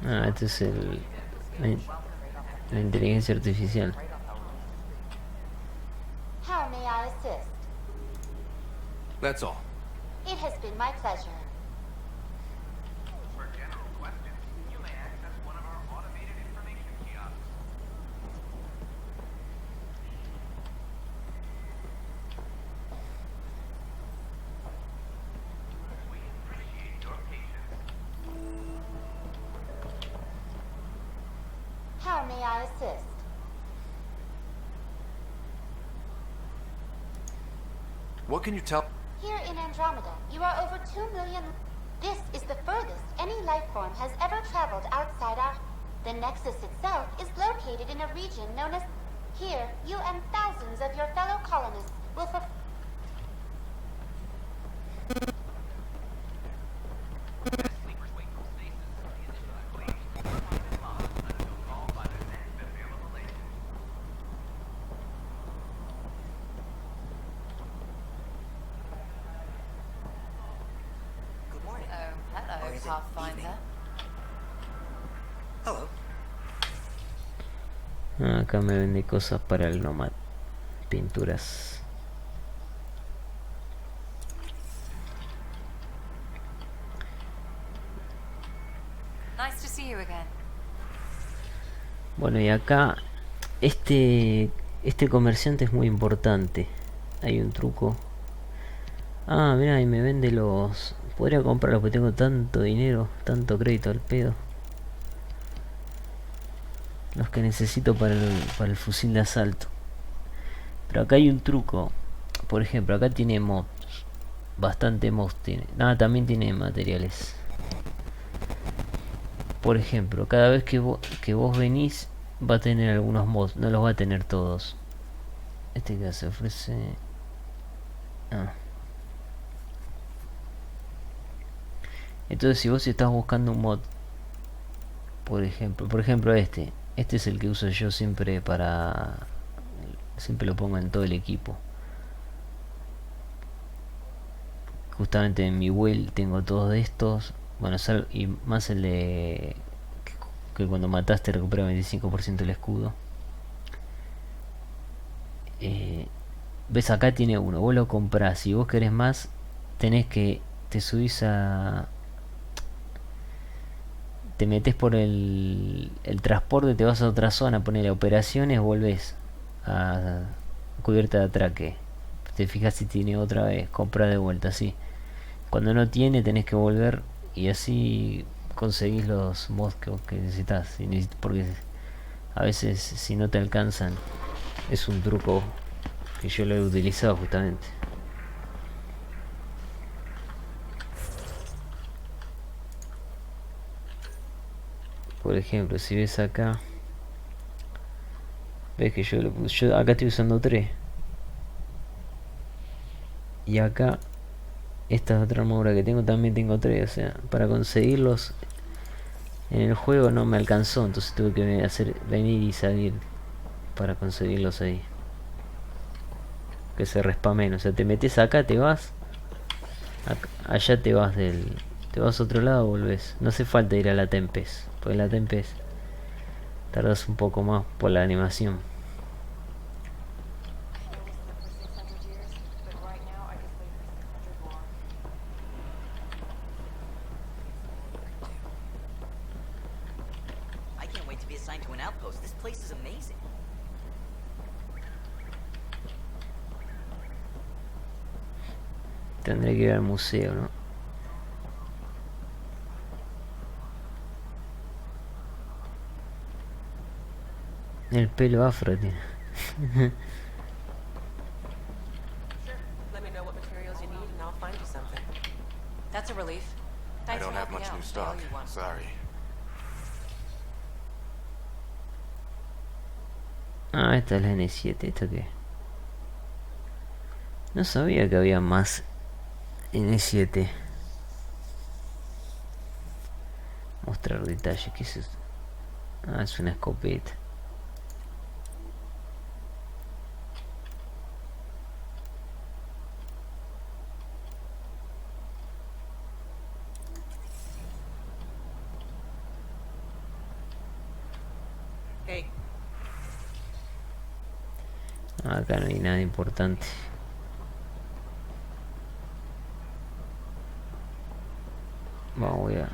Ah, este es la inteligencia artificial. How may I assist? That's all. It has been my pleasure. may I assist? What can you tell? Here in Andromeda, you are over 2 million... This is the furthest any life form has ever traveled outside our... The Nexus itself is located in a region known as... Here, you and thousands of your fellow colonists will fulfill... Hello, Pathfinder. Hello. Acá me vende cosas para el Nomad. Pinturas. Nice to see you again. Bueno, y acá este comerciante es muy importante. Hay un truco. Ah, mira, y me vende los... Podría comprarlos porque tengo tanto dinero, tanto crédito al pedo. Los que necesito para el fusil de asalto. Pero acá hay un truco. Por ejemplo, acá tiene mods. Bastante mods tiene. Nada, también tiene materiales. Por ejemplo, cada vez que vos venís, va a tener algunos mods. No los va a tener todos. Este que se ofrece... Ah. Entonces si vos estás buscando un mod, por ejemplo este es el que uso yo siempre siempre lo pongo en todo el equipo. Justamente en mi wheel tengo todos de estos, bueno, y más el de que cuando mataste recupera 25% el escudo. Ves, acá tiene uno, vos lo comprás. Si vos querés más, te subís a... Te metes por el transporte, te vas a otra zona, poner operaciones, volvés a cubierta de atraque. Te fijas si tiene otra vez, compra de vuelta, así. Cuando no tiene, tenés que volver y así conseguís los mods que necesitas. Porque a veces, si no te alcanzan, es un truco que yo lo he utilizado justamente. Por ejemplo, si ves acá, ves que yo acá estoy usando 3. Y acá, esta otra armadura que tengo, también tengo 3. O sea, para conseguirlos en el juego no me alcanzó. Entonces tuve que venir y salir para conseguirlos ahí. Que se respamen. O sea, te metes acá, te vas. Allá te vas te vas a otro lado, volvés. No hace falta ir a la Tempest. Porque la Tempest tardas un poco más por la animación. I can't wait to be assigned to an outpost. This place is amazing. Tendré que ir al museo, ¿no? El pelo afro tiene. Let me know what materials you need and I'll find you something. That's a relief. I Thanks don't for have helping much out. new I stock. owe you one. Sorry. Ah, esta es la N7, ¿esto qué? No sabía que había más N7. Mostrar detalles, ¿qué es esto? Ah, es una escopeta. Hey. Acá no hay nada importante. Vamos, voy a...